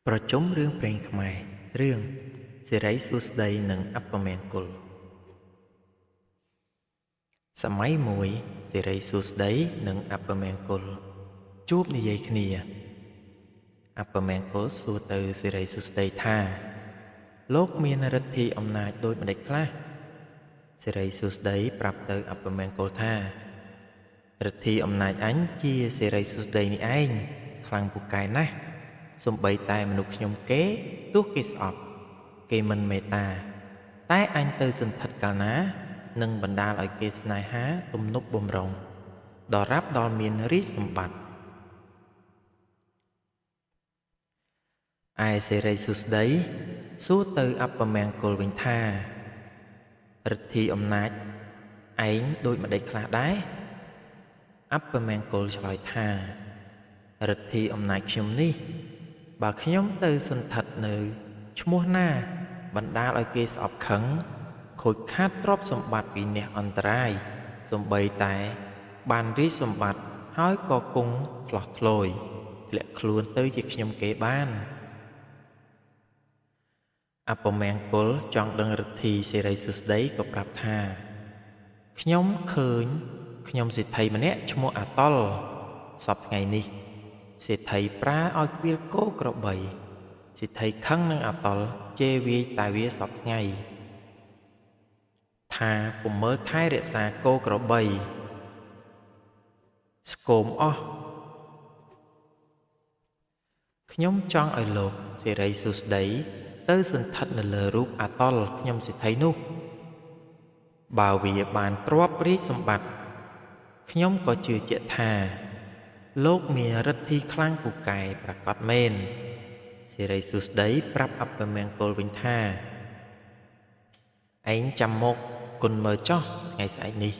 ប្រជុំរឿងព្រេងខ្មែររឿងសិរីសួស្តីនិងអពមង្គលសម័យមួយសិរីសួស្តីនិងអពមង្គលជួបនិយាយគ្នាអពមង្គលសួរទៅសិរីសួស្តីថាលោកមានឫទ្ធិអំណាចដូចម្តេចខ្លះសិរីសួស្តីប្រាប់ទៅអពមង្គលថាឫទ្ធិអំណាចអញជាសិរីសួស្តីនេះឯងខ្លាំងពូកែណាស់សូម្បីតែមនុស្សខ្ញុំគេទោះគេស្អប់គេមិនមេត្តាតែអញទៅសន្ធិដ្ឋកាលណានឹងបណ្ដាលឲ្យគេស្នេហាទំនុកបំរុងដល់រាប់ដល់មានរាជសម្បត្តិឯសិរីសួស្តីសួរទៅអពមង្គលវិញថាឫទ្ធិអំណាចឯងដូចម្ដេចខ្លះដែរអពមង្គលឆ្លើយថាឫទ្ធិអំណាចខ្ញុំនេះបើខ្ញុំទៅសន្ធិដ្ឋនៅឈ្មោះណាបណ្ដាលឲ្យគេស្អប់ខឹងខូចខាតទ្រព្យសម្បត្តិពីអ្នកអន្តរាយសូម្បីតែបានរាជសម្បត្តិហើយក៏គង់ឆ្លោះធ្លោយធ្លាក់ខ្លួនទៅជាខ្ញុំគេបានអពមង្គលចង់ដឹងឫទ្ធិសិរីសួស្តីក៏ប្រាប់ថាខ្ញុំឃើញខ្ញុំសេដ្ឋីម្នាក់ឈ្មោះអាតុលសពថ្ងៃនេះសេដ្ឋីប្រើឲ្យគ្វាលគោក្របីសេដ្ឋីខឹងនឹងអាតុលជេរវាយតែវាសពថ្ងៃថាពុំមើលថែរក្សាគោក្របីស្គមអស់ខ្ញុំចង់ឲ្យលោកសិរីសួស្តីទៅសន្ធិដ្ឋនៅលើរូបអាតុលខ្ញុំសេដ្ឋីនោះបើវាបានទ្រព្យរាជសម្បត្តិខ្ញុំក៏ជឿជាក់ថាលោកមានឫទ្ធិខ្លាំងពូកែប្រកបមែនសិរីសួស្តីប្រាប់អពមង្គលវិញថាឯងចាំមកគុណមើលចោះថ្ងៃស្អែកនេះ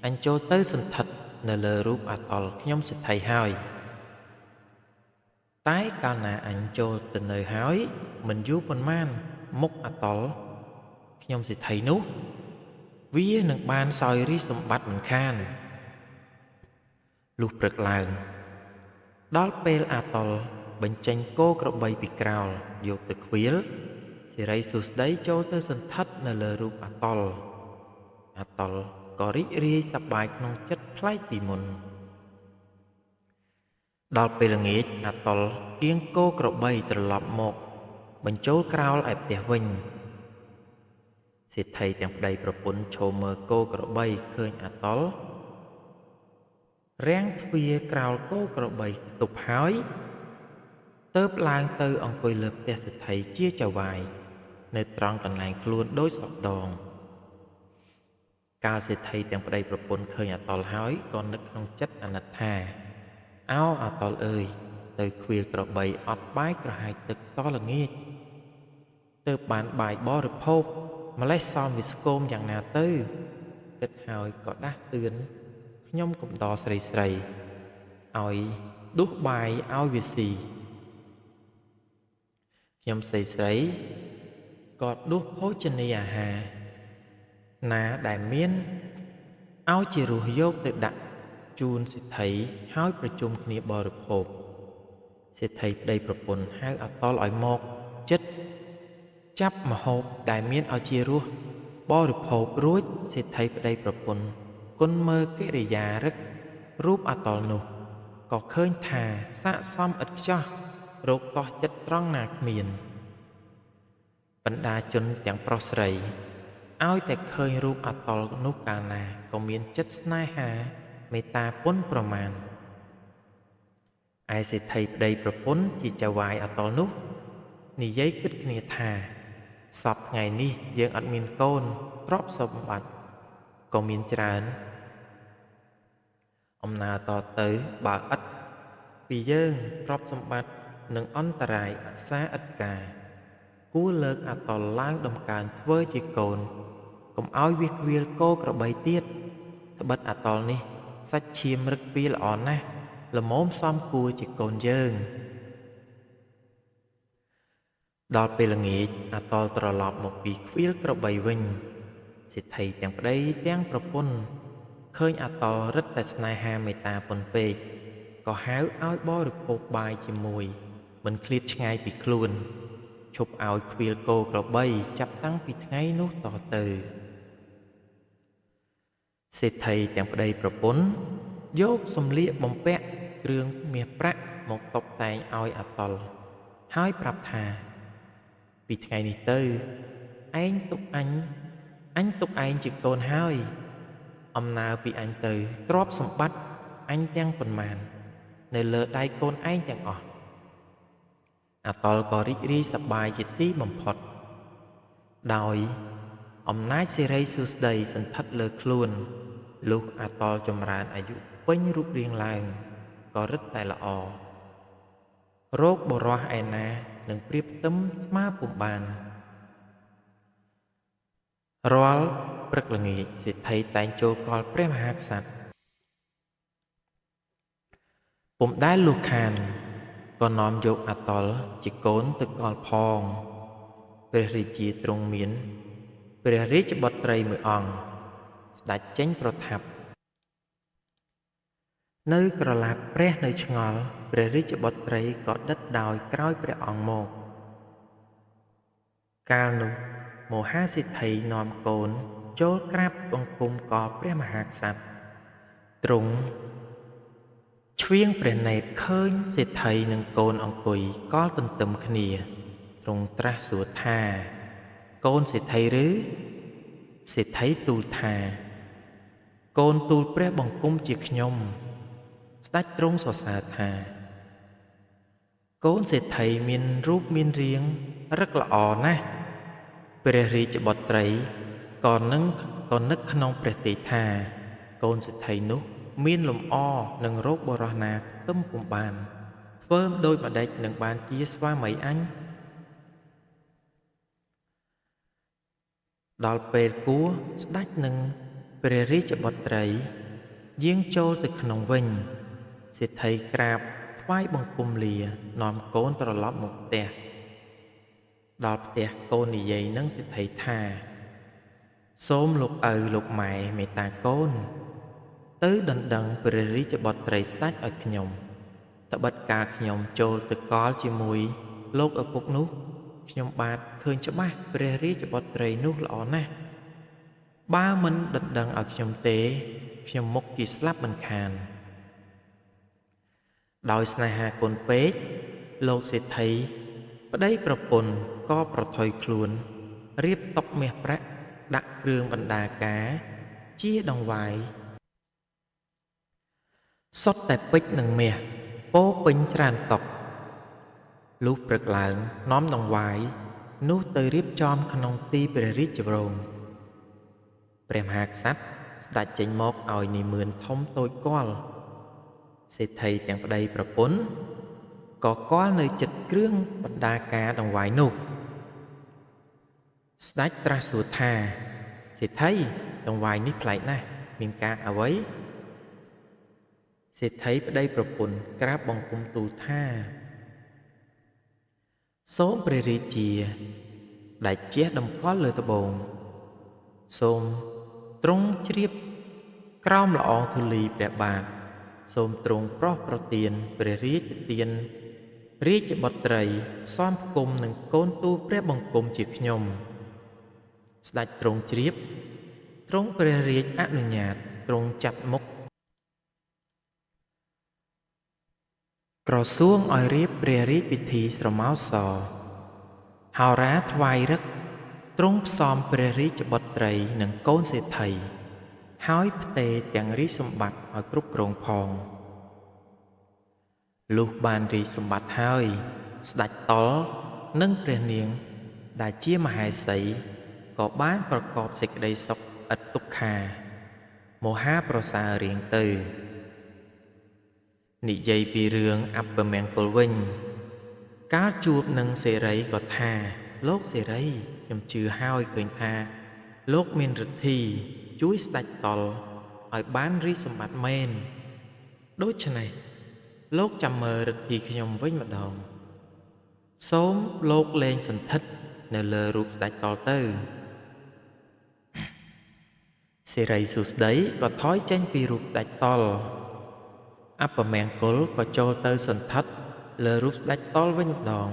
អញចូលទៅសន្ធិដ្ឋនៅលើរូបអាតុលខ្ញុំសេដ្ឋីហើយតែកាលណាអញចូលទៅនៅហើយមិនយូរប៉ុន្មានមុខអាតុលខ្ញុំសេដ្ឋីនោះវានឹងបានសោយរាជសម្បត្តិមិនខានលុះព្រឹកឡើងដល់ពេលអាតុលបញ្ចេញគោក្របីពីក្រោលយកទៅខ្វៀលសិរីសួស្តីចូលទៅសន្ធិដ្ឋនៅលើរូបអាតុលក៏រីករាយសប្បាយក្នុងចិត្តប្លែកពីមុនដល់ពេលល្ងាចអាតុលគៀងគោក្របីត្រឡប់មកបញ្ចូលក្រោលឯផ្ទះវិញសេដ្ឋីទាំងប្តីប្រពន្ធឈរមើលគោក្របីឃើញអាតុលរាំងទ្វារក្រោលគោក្របីទប់ហើយទើបឡើងទៅអង្គុយលើផ្ទះសេដ្ឋីជាចៅវាយនៅត្រង់កន្លែងខ្លួនដូចសពដងកាលសេដ្ឋីទាំងប្តីប្រពន្ធឃើញអាតុលហើយក៏នឹកក្នុងចិត្តអាណិតថាអោអាតុលអើយទៅខ្វៀលក្របីអត់បាយក្រហាយទឹកតល្ងាចទើបបានបាយបរិភោគម្លេះសមវាស្គមយ៉ាងណាទៅគិតហើយក៏ដាស់តឿនខ្ញុំកំដរស្រីឲ្យដួសបាយឲ្យវាស៊ីខ្ញុំស្រីក៏ដួសភោជនីយអាហារណាដែលមានឲ្យជារសយកទៅដាក់ជូនសេដ្ឋីហើយប្រជុំគ្នាបរិភោគសេដ្ឋីប្តីប្រពន្ធហៅអាតុលឲ្យមកចិត្តចាប់ម្ហូបដែលមានឲ្យជារសបរិភោគរួចសេដ្ឋីប្តីប្រពន្ធគុណមើលកិរិយារឹករូបអាតុលនោះក៏ឃើញថាស័ក្តិសមឥតខ្ចោះរោគតោះចិត្តត្រង់ណាគ្មានបណ្ដាជនទាំងប្រុសស្រីឲ្យតែឃើញរូបអាតុលនោះកាលណាក៏មានចិត្តស្នេហាមេត្តាពុនប្រមាណឯសេដ្ឋីប្តីប្រពន្ធជាចៅវាយអាតុលនោះនិយាយគិតគ្នាថាសពថ្ងៃនេះយើងអត់មានកូនទ្រព្យសម្បត្តិក៏មានច្រើនអំណើតទៅបើឥតពីយើងទ្រព្យសម្បត្តិនឹងអន្តរាយអាសាឥតការគួរលើកអាតុលឡើងដំកើងធ្វើជាកូនកុំឲ្យវាខ្វៀលគោក្របីទៀតត្បិតអាតុលនេះសាច់ឈាមរឹកពីល្អណាស់ល្មមសមគួរជាកូនយើងដល់ពេលល្ងាចអាតុលត្រឡប់មកពីខ្វៀលក្របីវិញសេដ្ឋីទាំងប្តីទាំងប្រពន្ធឃើញអាតុលរឹតតែស្នេហាមេត្តាប៉ុនពេកក៏ហៅឲ្យបរិភោគបាយជាមួយ មិនឃ្លាតឆ្ងាយពីខ្លួនឈប់ឲ្យខ្វៀលគោក្របីចាប់តាំងពីថ្ងៃនោះតទៅសេដ្ឋីទាំងប្តីប្រពន្ធយកសម្លៀកបំពាក់គ្រឿងមាសប្រាក់មកតុបតែងឲ្យអាតុលហើយប្រាប់ថាពីថ្ងៃនេះទៅឯងទុកអញទុកឯងជាកូនហើយអំណើពីអញទៅទ្រព្យសម្បត្តិអញទាំងប៉ុន្មាននៅលើដៃកូនឯងទាំងអស់អាតុលក៏រីករាយសប្បាយជាទីបំផុតដោយអំណាចសិរីសួស្តីសន្ធិដ្ឋលើខ្លួនលុះអាតុលចម្រើនអាយុពេញរូបរាងឡើងក៏រឹតតែល្អរោគបរោះឯណានឹងប្រៀបផ្ទឹមស្មើពុំបានរាល់ព្រឹកល្ងាចសេដ្ឋីតែងចូលកលព្រះមហាក្សត្រពុំដែលលុះខានក៏នាំយកអាតុលជាកូនទៅកលផងព្រះរាជាទ្រង់មានព្រះរាជបុត្រីមួយអង្គស្ដេចចេញប្រថាប់នៅក្រឡាប់ព្រះនៅឆ្ងល់ព្រះរាជបុត្រីក៏ដិតដោយក្រោយព្រះអង្គមកកាលនោះមហាសិទ្ធិនាំកូនចូលក្រាបបង្គំកលព្រះមហាក្សត្រទ្រង់ឆ្វៀងព្រះនេត្រឃើញសេដ្ឋីនិងកូនអង្គុយកលទន្ទឹមគ្នាទ្រង់ត្រាស់សួរថាកូនសេដ្ឋីឬសេដ្ឋីទូលថាកូនទូលព្រះបង្គំជាខ្ញុំស្ដេចទ្រង់សរសើរថាកូនសេដ្ឋីមានរូបមានរាងរឹកល្អណាស់ព្រះរាជបុត្រីក៏នឹកក្នុងព្រះទ័យថាកូនសេដ្ឋីនោះមានលំអនឹងរោគបរោះណាខ្ទឹមពុំបានធ្វើដូចម្ដេចនឹងបានជាស្វាមីអញដល់ពេលគួរស្ដេចនឹងព្រះរាជបុត្រីយាងចូលទៅក្នុងវិញសេដ្ឋីក្រាបថ្វាយបង្គំលានាំកូនត្រឡប់មកផ្ទះដល់ផ្ទះកូននិយាយនឹងសេដ្ឋីថាសូមលោកឪលោកម៉ែមេត្តាកូនទៅដណ្ដឹងព្រះរាជបុត្រីស្ដេចឲ្យខ្ញុំត្បិតកាលខ្ញុំចូលទៅកលជាមួយលោកឪពុកនោះខ្ញុំបាទឃើញច្បាស់ព្រះរាជបុត្រីនោះល្អណាស់បើមិនដណ្ដឹងឲ្យខ្ញុំទេខ្ញុំមុខជាស្លាប់មិនខានដោយស្នេហាកូនពេកលោកសេដ្ឋីប្តីប្រពន្ធក៏ប្រថុយខ្លួនរៀបតុមាសប្រាក់ដាក់គ្រឿងបណ្ដាការជាដង្វាយសុទ្ធតែពេជ្រនិងមាសពោពេញច្រើនតុលុះព្រឹកឡើងនាំដង្វាយនោះទៅរៀបចំក្នុងទីព្រះរាជវរងព្រះមហាក្សត្រស្ដេចចេញមកឲ្យនិមឺនធំតូចគាល់សេដ្ឋីទាំងប្តីប្រពន្ធក៏គាល់នៅចិត្តគ្រឿងបណ្ដាការដង្វាយនោះស្ដេចត្រាស់សួរថាសេដ្ឋីដង្វាយនេះប្លែកណាស់មានការអ្វីសេដ្ឋីប្តីប្រពន្ធក្រាបបង្គំទូលថាសូមព្រះរាជាដែលជះតម្កល់លើត្បូងសូមទ្រង់ជ្រាបក្រោមល្អងធូលីព្រះបាទសូមទ្រង់ប្រោះប្រទានព្រះរាជទានរាជបុត្រីផ្សំផ្គុំនឹងកូនទូលព្រះបង្គំជាខ្ញុំស្ដេចទ្រង់ជ្រាបទ្រង់ព្រះរាជអនុញ្ញាតទ្រង់ចាត់មុខក្រសួងឲ្យរៀបព្រះរាជពិធីស្រមោលសហោរាថ្វាយរឹកទ្រង់ផ្សំព្រះរាជបុត្រីនិងកូនសេដ្ឋីហើយផ្ទេរទាំងរាជសម្បត្តិឲ្យគ្រប់គ្រងផងលុះបានរាជសម្បត្តិហើយស្ដេចតល់និងព្រះនាងដែលជាមហេសីក៏បានប្រកបសេចក្តីសុខឥតទុក្ខាមហាប្រសើររៀងទៅនិយាយពីរឿងអពមង្គលវិញកាលជួបនឹងសេរីក៏ថាលោកសេរីខ្ញុំជឿហើយឃើញថាលោកមានឫទ្ធីជួយស្ដេចតល់ឲ្យបានរាជសម្បត្តិមែនដូច្នេះលោកចាំមើលឫទ្ធីខ្ញុំវិញម្ដងសូមលោកលែងសន្ធិដ្ឋនៅលើរូបស្ដេចតល់ទៅសេរីសួស្ដីក៏ថយចេញពីរូបស្ដេចតល់អពមង្គលក៏ចូលទៅសន្ធិដ្ឋ លើរូបស្ដេចតល់វិញម្ដង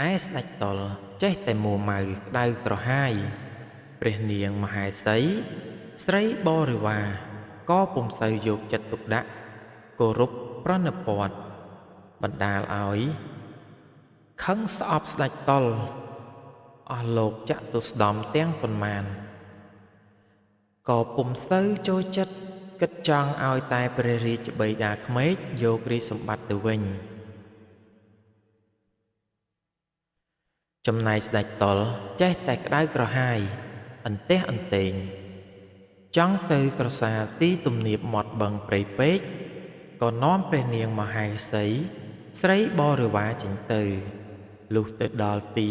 ឯស្ដេចតល់ចេះតែមួម៉ៅក្តៅក្រហាយព្រះនាងមហេសីស្រីបរិវារក៏ពុំសូវយកចិត្តទុកដាក់គោរពប្រណិពាត់បណ្ដាលឲ្យខឹងស្អប់ស្ដេចតល់អស់លោកចតុស្ដម្ភទាំងប៉ុន្មានក៏ពុំសូវចូលចិត្តគិតចង់ឲ្យតែព្រះរាជបិតាក្មេកយករាជសម្បត្តិទៅវិញចំណែកស្ដេចតល់ចេះតែក្តៅក្រហាយអន្ទះអន្ទែងចង់ទៅក្រសាលទីទំនាបមាត់បឹងព្រៃពេកក៏នាំព្រះនាងមហេសីស្រីបរិវារចេញទៅលុះទៅដល់ទី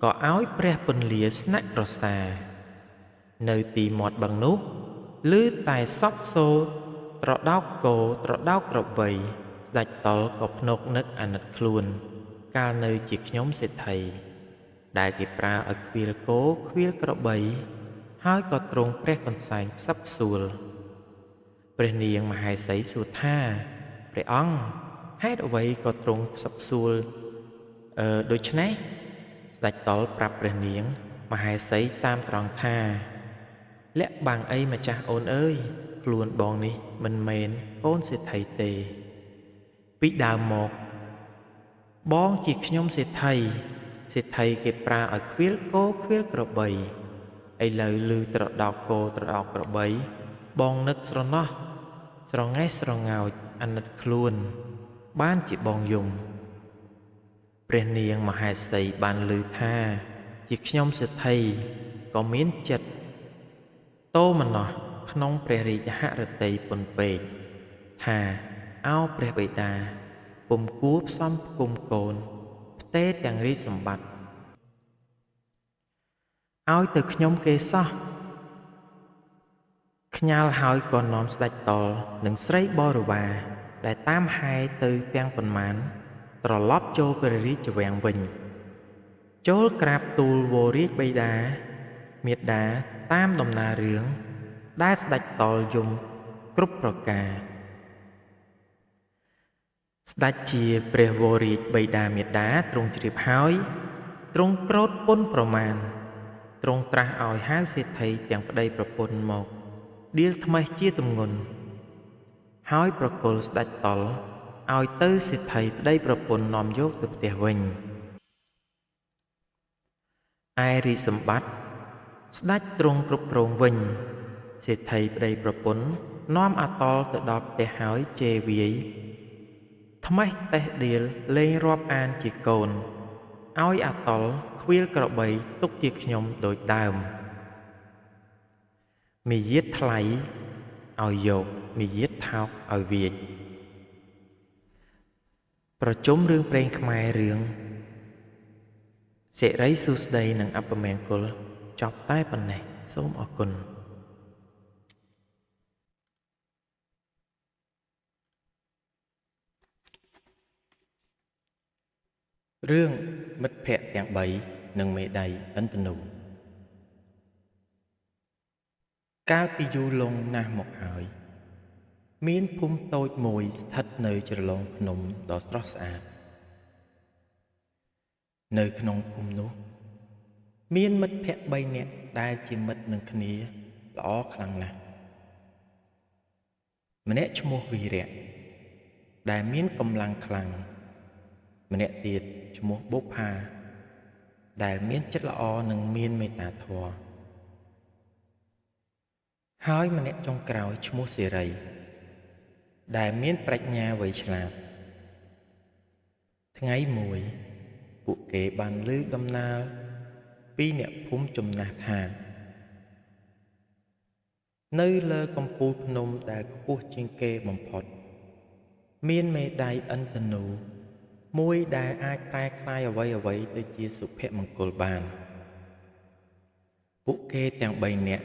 ក៏ឲ្យព្រះពន្លាស្នាក់ក្រសានៅទីមាត់បឹងនោះឮតែសពសូរត្រដោកគោត្រដោកក្របីស្ដេចតល់ក៏ភ្នុកនឹកអាណិតខ្លួនកាលនៅជាខ្ញុំសេដ្ឋីដែលគេប្រើឲ្យខ្វៀលគោខ្វៀលក្របីហើយក៏ទ្រង់ព្រះកន្សែងផ្សឹបផ្សួលព្រះនាងមហេសីសួរថាព្រះអង្គហេតុអ្វីក៏ទ្រង់ផ្សឹបផ្សួលដូច្នេះស្ដេចតល់ប្រាប់ព្រះនាងមហេសីតាមត្រង់ថាលាក់បាំងអីម្ចាស់អូនអើយខ្លួនបងនេះមិនមែនកូនសេដ្ឋីទេពីដើមមកបងជាខ្ញុំសេដ្ឋីគេប្រើឲ្យខ្វៀលគោខ្វៀលក្របីឥឡូវឮត្រដោកគោត្រដោកក្របីបងនឹកស្រណោះស្រងេះស្រងោចអាណិតខ្លួនបានជាបងយំព្រះនាងមហេសីបានឮថាជាខ្ញុំសេដ្ឋីក៏មានចិត្តតោមណោះក្នុងព្រះរាជហឫទ័យពុនពេកថាអោព្រះបិតាពុំគួរផ្សំផ្គុំកូនផ្ទេរទាំងរាជសម្បត្តិឲ្យទៅខ្ញុំគេសោះខ្ញាល់ហើយក៏នាំស្ដេចតល់និងស្រីបរិវារដែលតាមហែទៅទាំងប៉ុន្មានត្រឡប់ចូលព្រះរាជវាំងវិញចូលក្រាបទូលវររាជបិតាមាតាតាមដំណើររឿងដែលស្ដេចតល់យំគ្រប់ប្រការស្ដេចជាព្រះវររាជបិតាមាតាទ្រង់ជ្រាបហើយទ្រង់ក្រោធពន់ប្រមាណទ្រង់ត្រាស់ឲ្យហៅសេដ្ឋីទាំងប្តីប្រពន្ធមកដៀលថ្មេះជាទម្ងន់ហើយប្រគល់ស្ដេចតល់ឲ្យទៅសេដ្ឋីប្តីប្រពន្ធនាំយកទៅផ្ទះវិញឯរាជសម្បត្តិស្ដេចទ្រង់គ្រប់គ្រងវិញសេដ្ឋីប្តីប្រពន្ធនាំអាតល់ទៅដល់ផ្ទះហើយជេរវាយថ្មេះតេះដៀលលេងរាប់អានជាកូនឲ្យអាតល់ខ្វៀលក្របីទុកជាខ្ញុំដូចដើមមាយាទថ្លៃឲ្យយកមាយាទថោកឲ្យវាចប្រជុំរឿងព្រេងខ្មែររឿងសិរីសួស្តីនិងអពមង្គលចប់តែប៉ុណ្ណេះសូមអរគុណរឿងមិត្តភក្តិទាំង3និងមេដៃឥន្ទនូកាលពីយូរលង់ណាស់មកហើយមានភូមិតូចមួយស្ថិតនៅជ្រលងភ្នំដ៏ស្រស់ស្អាតនៅក្នុងភូមិនោះមានមិត្តភក្តិ3នាក់ដែលជាមិត្តនឹងគ្នាល្អខ្លាំងណាស់ម្នាក់ឈ្មោះវីរៈដែលមានកម្លាំងខ្លាំងម្នាក់ទៀតឈ្មោះបុប្ផាដែលមានចិត្តល្អនិងមានមេត្តាធម៌ហើយម្នាក់ចុងក្រោយឈ្មោះសេរីដែលមានប្រាជ្ញាវៃឆ្លាតថ្ងៃមួយពួកគេបានឮដំណើរពីអ្នកភូមិចំណាស់ថានៅលើកំពូលភ្នំដែលខ្ពស់ជាងគេបំផុតមានមេដាយឥន្ទនូមួយដែលអាចប្រែក្លាយអ្វីៗទៅជាសុភមង្គលបានពួកគេទាំង3នាក់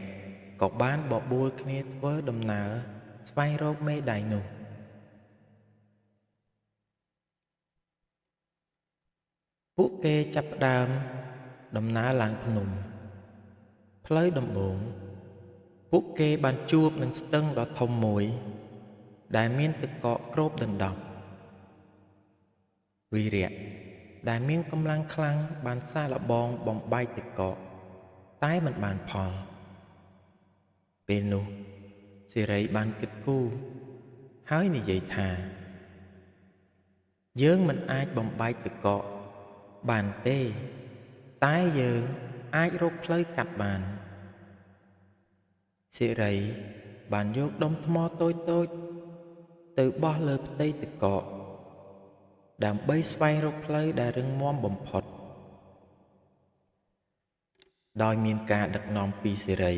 ក៏បានបបួលគ្នាធ្វើដំណើរស្វែងរកមេដាយនោះពួកគេចាប់ផ្ដើមដំណើរឡើងភ្នំផ្លូវដំបូងពួកគេបានជួបនឹងស្ទឹងដ៏ធំមួយដែលមានទឹកកកគ្របដណ្ដប់ វីរៈដែលមានកម្លាំងខ្លាំងបានសាឡបងបំបែកទឹកកកតែមិនបានផលពេលនោះសិរីបានគិតគូរហើយនិយាយថាយើងមិនអាចបំបែកទឹកកកបានទេតែយើងអាចរកផ្លូវកាត់បានសិរីបានយកដុំថ្មតូចៗទៅបោះលើផ្ទៃទឹកកកដើម្បីស្វែងរកផ្លូវដែលរឹងមាំបំផុតដោយមានការដឹកនាំពីសិរី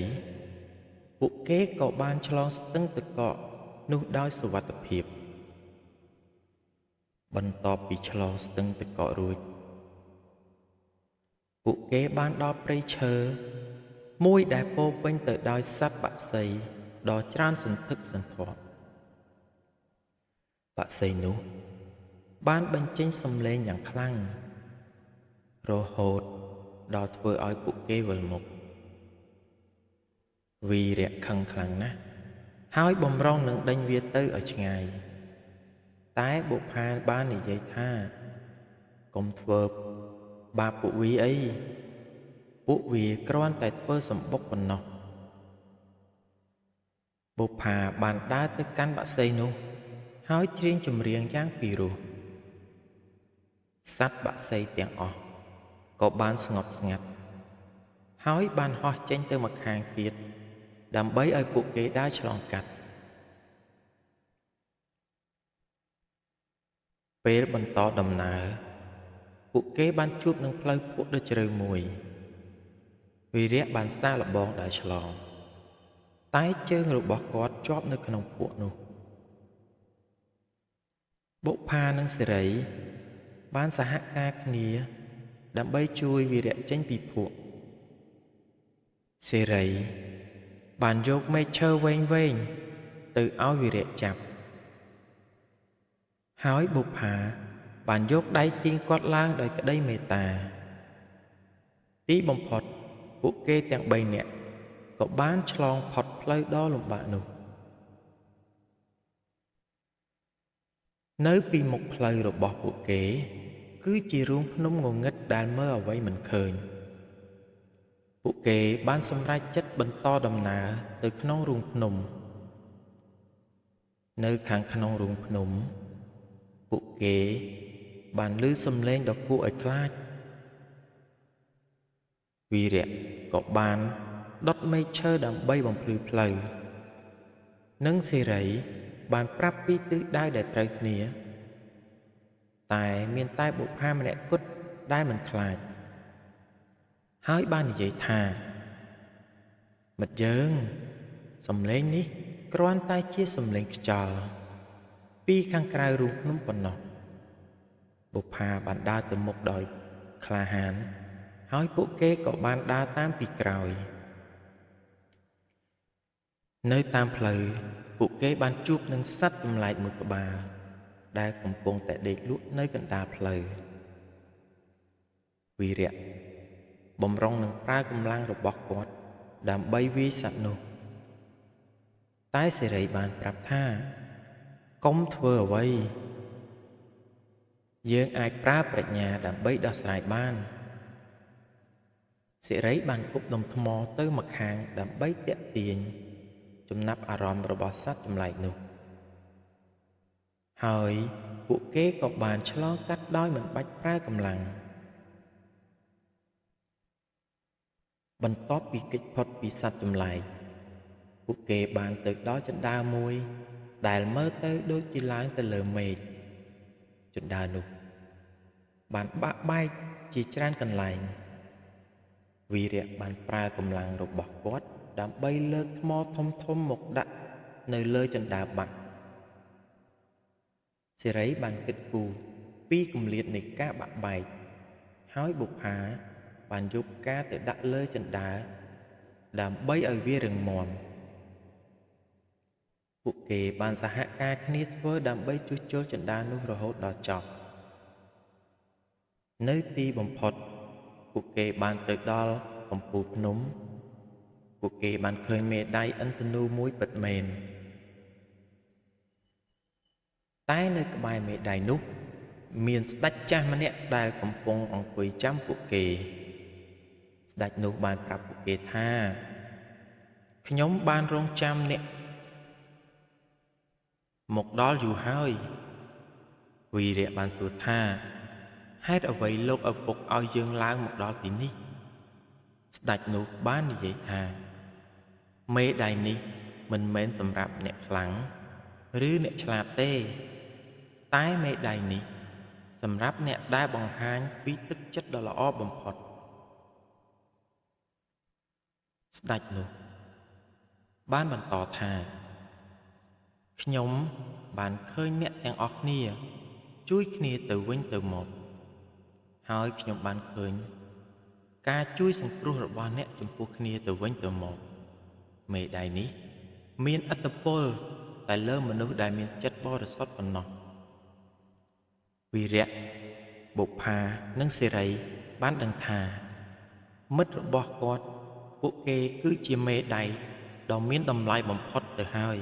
ពួកគេក៏បានឆ្លងស្ទឹងទឹកកកនោះដោយសុវត្ថិភាពបន្ទាប់ពីឆ្លងស្ទឹងទឹកកករួចពួកគេបានដល់ព្រៃឈើមួយដែលពោរពេញទៅដោយសត្វបក្សីដ៏ច្រើនសន្ធឹកសន្ធាប់បក្សីនោះបានបញ្ចេញសំឡេងយ៉ាងខ្លាំងរហូតដល់ធ្វើឲ្យពួកគេវិលមុខវីរៈខឹងខ្លាំងណាស់ហើយបំរុងនឹងដេញវាទៅឲ្យឆ្ងាយតែបុប្ផាបាននិយាយថាកុំធ្វើបាបពួកវាអីពួកវាគ្រាន់តែធ្វើសម្បុកប៉ុណ្ណោះបុប្ផាបានដើរទៅកាន់បក្សីនោះហើយច្រៀងចម្រៀងយ៉ាងពីរោះសត្វបក្សីទាំងអស់ក៏បានស្ងប់ស្ងាត់ហើយបានហោះចេញទៅម្ខាងទៀតដើម្បីឲ្យពួកគេដើរឆ្លងកាត់ពេលបន្តដំណើរពួកគេបានជួបនឹងផ្លូវភក់ដ៏ជ្រៅមួយវីរៈបានសាកល្បងដើរឆ្លងតែជើងរបស់គាត់ជាប់នៅក្នុងភក់នោះបុប្ផានិងសិរីបានសហការគ្នាដើម្បីជួយវីរៈចេញពីភក់សិរីបានយកមែកឈើវែងៗទៅឲ្យវីរៈចាប់ហើយបុប្ផាបានយកដៃទាញគាត់ឡើងដោយក្តីមេត្តាទីបំផុតពួកគេទាំង3នាក់ក៏បានឆ្លងផុតផ្លូវដ៏លំបាកនោះនៅពីមុខផ្លូវរបស់ពួកគេគឺជារូងភ្នំងងឹតដែលមើលអ្វីមិនឃើញពួកគេបានសម្រេចចិត្តបន្តដំណើរទៅក្នុងរូងភ្នំនៅខាងក្នុងរូងភ្នំពួកគេបានឮសំឡេងដ៏គួរឲ្យខ្លាចវីរៈក៏បានដុតមែកឈើដើម្បីបំភ្លឺផ្លូវនិងសិរីបានប្រាប់ពីទិសដៅដែលត្រូវគ្នាតែមានតែបុប្ផាម្នាក់គត់ដែលមិនខ្លាចហើយបាននិយាយថាមិត្តយើងសំឡេងនេះគ្រាន់តែជាសំឡេងខ្យល់ពីខាងក្រៅរូងភ្នំប៉ុណ្ណោះបុប្ផាបានដើរទៅមុខដោយក្លាហានហើយពួកគេក៏បានដើរតាមពីក្រោយនៅតាមផ្លូវពួកគេបានជួបនឹងសត្វចម្លែកមួយក្បាលដែលកំពុងតែដេកលក់នៅកណ្ដាលផ្លូវវីរៈបំរុងនឹងប្រើកម្លាំងរបស់គាត់ដើម្បីវាយសត្វនោះតែសិរីបានប្រាប់ថាកុំធ្វើអ្វីយើងអាចប្រើប្រាជ្ញាដើម្បីដោះស្រាយបានសិរីបានគប់ដុំថ្មទៅម្ខាងដើម្បីទាក់ទាញចំណាប់អារម្មណ៍របស់សត្វចម្លែកនោះហើយពួកគេក៏បានឆ្លងកាត់ដោយមិនបាច់ប្រើកម្លាំងបន្ទាប់ពីគេចផុតពីសត្វចម្លែកពួកគេបានទៅដល់ជណ្ដើរមួយដែលមើលទៅដូចជាឡើងទៅលើមេឃជណ្ដើរនោះបានបាក់បែកជាច្រើនកន្លែងវីរៈបានប្រើកម្លាំងរបស់គាត់ដើម្បីលើកថ្មធំៗមកដាក់នៅលើជណ្ដើរបាក់សិរីបានគិតគូរពីគម្លាតនៃការបាក់បែកហើយបុប្ផាបានយកផ្កាទៅដាក់លើជណ្ដើរដើម្បីឲ្យវារឹងមាំពួកគេបានសហការគ្នាធ្វើដើម្បីជួសជុលជណ្ដើរនោះរហូតដល់ចប់នៅទីបំផុតពួកគេបានទៅដល់កំពូលភ្នំពួកគេបានឃើញមេដាយឥន្ធនូមួយពិតមែនតែនៅក្បែរមេដាយនោះ មានស្ដេចចាស់ម្នាក់ដែលកំពុងអង្គុយចាំពួកគេស្ដេចនោះបានប្រាប់ពួកគេថាខ្ញុំបានរងចាំអ្នកមកដល់យូរហើយវីរៈបានសួរថាហេតុអ្វីលោកឪពុកឲ្យយើងឡើងមកដល់ទីនេះស្ដេចនោះបាននិយាយថាមេដៃនេះមិនមែនសម្រាប់អ្នកខ្លាំងឬអ្នកឆ្លាតទេតែមេដៃនេះសម្រាប់អ្នកដែលបង្ហាញពីទឹកចិត្តដ៏ល្អបំផុតស្ដេចនោះបានបន្តថាខ្ញុំបានឃើញអ្នកទាំងអស់គ្នាជួយគ្នាទៅវិញទៅមកហើយខ្ញុំបានឃើញការជួយសង្គ្រោះរបស់អ្នកចំពោះគ្នាទៅវិញទៅមកមេដៃនេះមានឥទ្ធិពលតែលើមនុស្សដែលមានចិត្តបរិសុទ្ធប៉ុណ្ណោះវីរៈបុប្ផានិងសិរីបានដឹងថាមិត្តរបស់គាត់ពួកគេគឺជាមេដៃដ៏មានតម្លៃបំផុតទៅហើយ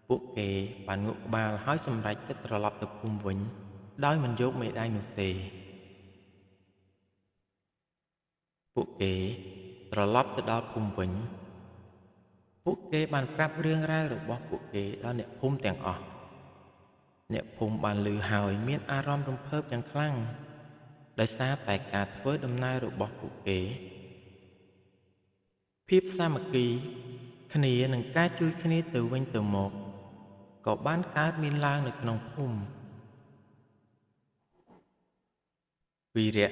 ពួកគេបានងក់ក្បាលហើយសម្រេចចិត្តត្រឡប់ទៅភូមិវិញដោយមិនយកមេដៃនោះទេពួកគេត្រឡប់ទៅដល់ភូមិវិញពួកគេបានប្រាប់រឿងរ៉ាវរបស់ពួកគេដល់អ្នកភូមិទាំងអស់អ្នកភូមិបានឮហើយមានអារម្មណ៍រំភើបយ៉ាងខ្លាំងដោយសារតែការធ្វើដំណើររបស់ពួកគេភាពសាមគ្គីគ្នានិងការជួយគ្នាទៅវិញទៅមកក៏បានកើតមានឡើងនៅក្នុងភូមិវីរៈ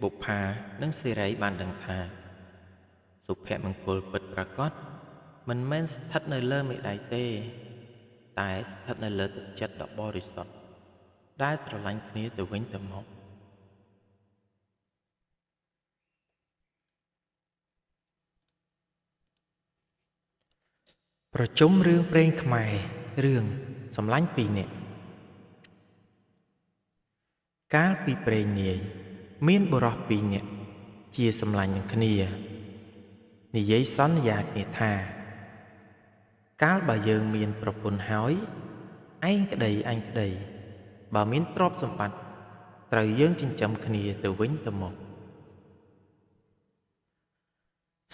បុប្ផានិងសិរីបានដឹងថាសុភមង្គលពិតប្រាកដមិនមែនស្ថិតនៅលើមេដៃទេតែស្ថិតនៅលើទឹកចិត្តដ៏បរិសុទ្ធដែលស្រឡាញ់គ្នាទៅវិញទៅមកប្រជុំរឿងព្រេងខ្មែររឿងសម្លាញ់ពីរនាក់កាលពីព្រេងនាយមានបុរសពីរនាក់ជាសម្លាញ់នឹងគ្នានិយាយសន្យាគ្នាថាកាលបើយើងមានប្រពន្ធហើយឯងក្តីអញក្តីបើមានទ្រព្យសម្បត្តិត្រូវយើងចិញ្ចឹមគ្នាទៅវិញទៅមក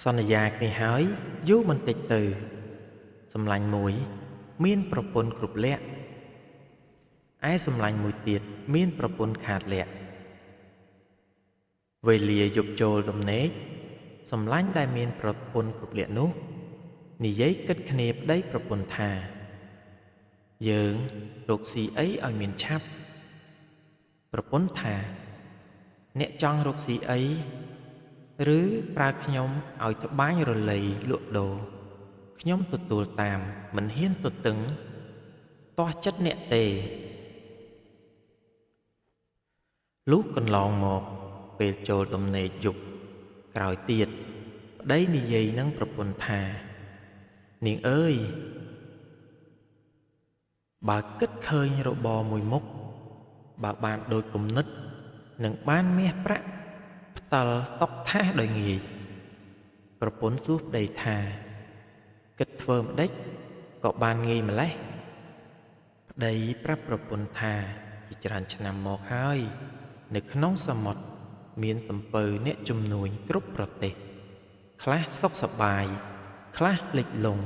សន្យាគ្នាហើយយូរបន្តិចទៅសម្លាញ់មួយមានប្រពន្ធគ្រប់លក្ខឯសម្លាញ់មួយទៀតមានប្រពន្ធខាតលក្ខវេលាយប់ចូលដំណេកសម្លាញ់ដែលមានប្រពន្ធគ្រប់លក្ខនោះនិយាយគិតគ្នាប្តីប្រពន្ធថាយើងរកស៊ីអីឲ្យមានឆាប់ប្រពន្ធថាអ្នកចង់រកស៊ីអីឬប្រើខ្ញុំឲ្យត្បាញរលីលក់ដូរខ្ញុំទទួលតាមមិនហ៊ានទទឹងទាស់ចិត្តអ្នកទេលុះកន្លងមកពេលចូលដំណេកយប់ក្រោយទៀតប្តីនិយាយនឹងប្រពន្ធថានាងអើយបើគិតឃើញរបរមួយមុខបើបានដូចគំនិតនឹងបានមាសប្រាក់ផ្ដិលតុកថាសដោយងាយប្រពន្ធសួរប្តីថាគិតធ្វើម្ដេចក៏បានងាយម្លេះប្តីប្រាប់ប្រពន្ធថាជាច្រើនឆ្នាំមកហើយនៅក្នុងសមុទ្រមានសំពៅអ្នកជំនួញគ្រប់ប្រទេសខ្លះសុខសប្បាយខ្លះលិចលង់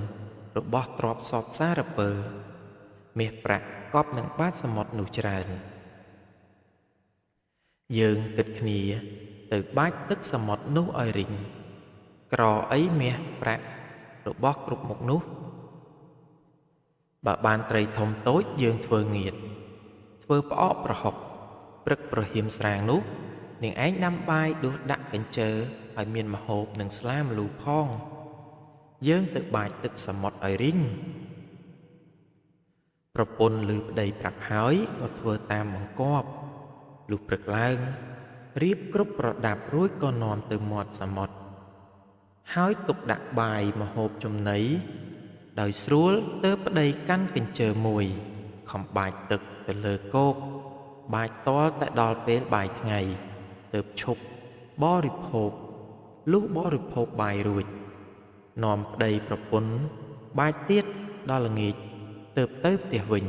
របស់ទ្រព្យសពសារពើមាសប្រាក់កប់នឹងបាតសមុទ្រនោះច្រើនយើងគិតគ្នាទៅបាចទឹកសមុទ្រនោះឲ្យរីងក្រអីមាសប្រាក់របស់គ្រប់មុខនោះបើបានត្រីធំតូចយើងធ្វើងៀតធ្វើផ្អកប្រហុកព្រឹកប្រហៀមស្រាងនោះនាងឯងដាំបាយដួសដាក់កញ្ជើឲ្យមានម្ហូបនិងស្លាម្លូផងយើងទៅបាចទឹកសមុទ្រឲ្យរីងប្រពន្ធឮប្តីប្រាប់ហើយក៏ធ្វើតាមបង្គាប់លុះព្រឹកឡើងរៀបគ្រប់ប្រដាប់រួចក៏នាំទៅមាត់សមុទ្រហើយទុកដាក់បាយម្ហូបចំណីដោយស្រួលទើបប្តីកាន់កញ្ជើមួយខំបាចទឹកទៅលើគោកបាចតលតែដល់ពេលបាយថ្ងៃទើបឈប់បរិភោគលុះបរិភោគបាយរួចនាំប្តីប្រពន្ធបាចទៀត ដល់ល្ងាចទើបទៅផ្ទះវិញ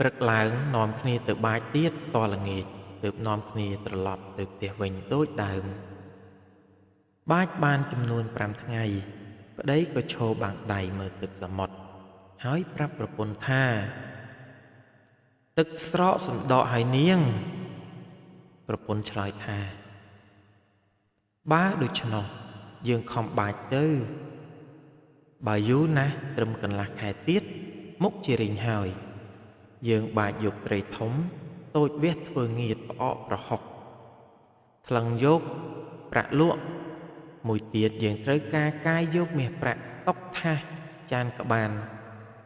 ព្រឹកឡើងនាំគ្នាទៅបាចទៀតតល្ងាចទើបនាំគ្នាត្រឡប់ទៅផ្ទះវិញដូចដើមបាចបានចំនួន5ថ្ងៃប្តីក៏ឈរបាំងដៃមើលទឹកសមុទ្រហើយប្រាប់ប្រពន្ធថាទឹកស្រកសណ្ដក់ហើយនាងប្រពន្ធឆ្លើយថាបើដូច្នោះយើងខំបាចទៅបើយូរណាស់ត្រឹមកន្លះខែទៀតមុខជារីងហើយយើងបាចយកត្រីធំតូចវះធ្វើងៀតផ្អកប្រហុកថ្លឹងយកប្រាក់លក់មួយទៀតយើងត្រូវការកាយយកមាសប្រាក់តុកថាសចានក្បាន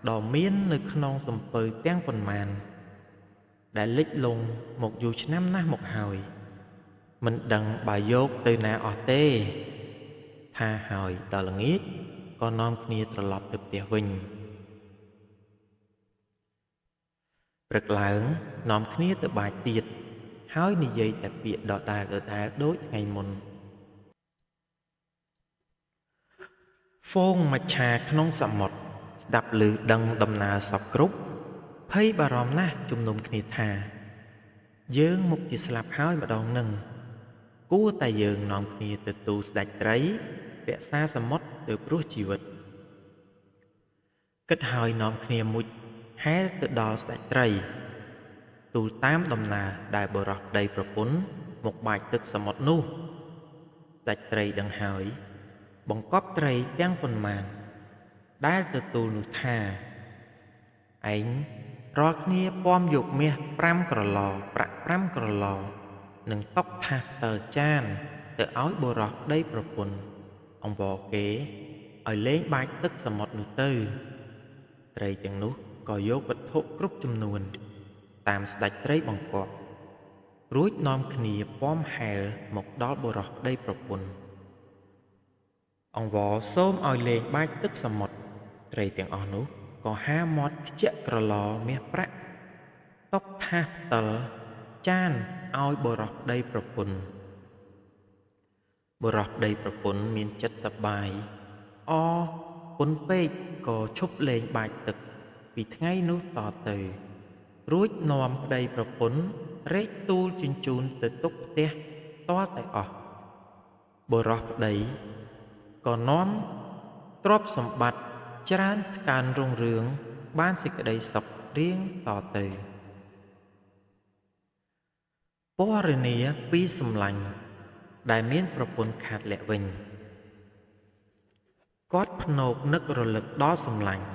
ដ៏មាននៅក្នុងសំពៅទាំងប៉ុន្មានដែលលិចលង់មកយូរឆ្នាំណាស់មកហើយមិនដឹងបើយកទៅណាអស់ទេថាហើយដល់ល្ងាចក៏នាំគ្នាត្រឡប់ទៅផ្ទះវិញព្រឹកឡើងនាំគ្នាទៅបាចទៀតហើយនិយាយតែពាក្យដដែលដូចថ្ងៃមុនហ្វូងមច្ឆាក្នុងសមុទ្រស្ដាប់ឮដឹងដំណើរសពគ្រប់ភ័យបារម្ភណាស់ជំនុំគ្នាថាយើងមុខជាស្លាប់ហើយម្ដងនឹងគួរតែយើងនាំគ្នាទៅទូលស្ដេចត្រីរក្សាសមុទ្រទៅព្រោះជីវិតគិតហើយនាំគ្នាមុជហែលទៅដល់ស្ដេចត្រីទូលតាមដំណើរដែលបុរសប្តីប្រពន្ធមកបាចទឹកសមុទ្រនោះស្ដេចត្រីដឹងហើយបង្កប់ត្រីទាំងប៉ុន្មានដែលទទួលនោះថាឯងរាល់គ្នាពាំយកមាស5ក្រឡប្រាក់5ក្រឡនិងតុកថាសតើចានទៅឲ្យបុរសប្តីប្រពន្ធអង្វរគេឲ្យលេងបាចទឹកសមុទ្រនោះទៅត្រីទាំងនោះក៏យកវត្ថុគ្រប់ចំនួនតាមស្ដេចត្រីបង្គាប់រួចនាំគ្នាពាំហែលមកដល់បុរសប្តីប្រពន្ធអង្វរសូមឲ្យលេងបាចទឹកសមុទ្រត្រីទាំងអស់នោះក៏ហាមាត់ខ្ជាក់ក្រឡមាសប្រាក់តុកថាសផ្តិលចានឲ្យបុរសប្តីប្រពន្ធបុរសប្តីប្រពន្ធមានចិត្តសប្បាយពុនពេកក៏ឈប់លេងបាចទឹកពីថ្ងៃនោះតទៅរួចនាំប្តីប្រពន្ធរែកទូលជញ្ជូនទៅទុកផ្ទះតតែអស់បុរសប្តីក៏នាំទ្រព្យសម្បត្តិច្រើនថ្កើងរុងរឿងបានសេចក្តីសុខរៀងតទៅពរនាពីសម្លាញ់ដែលមានប្រពន្ធខាតលក្ខវិញគាត់ភ្នោកនឹករលឹកដល់សម្លាញ់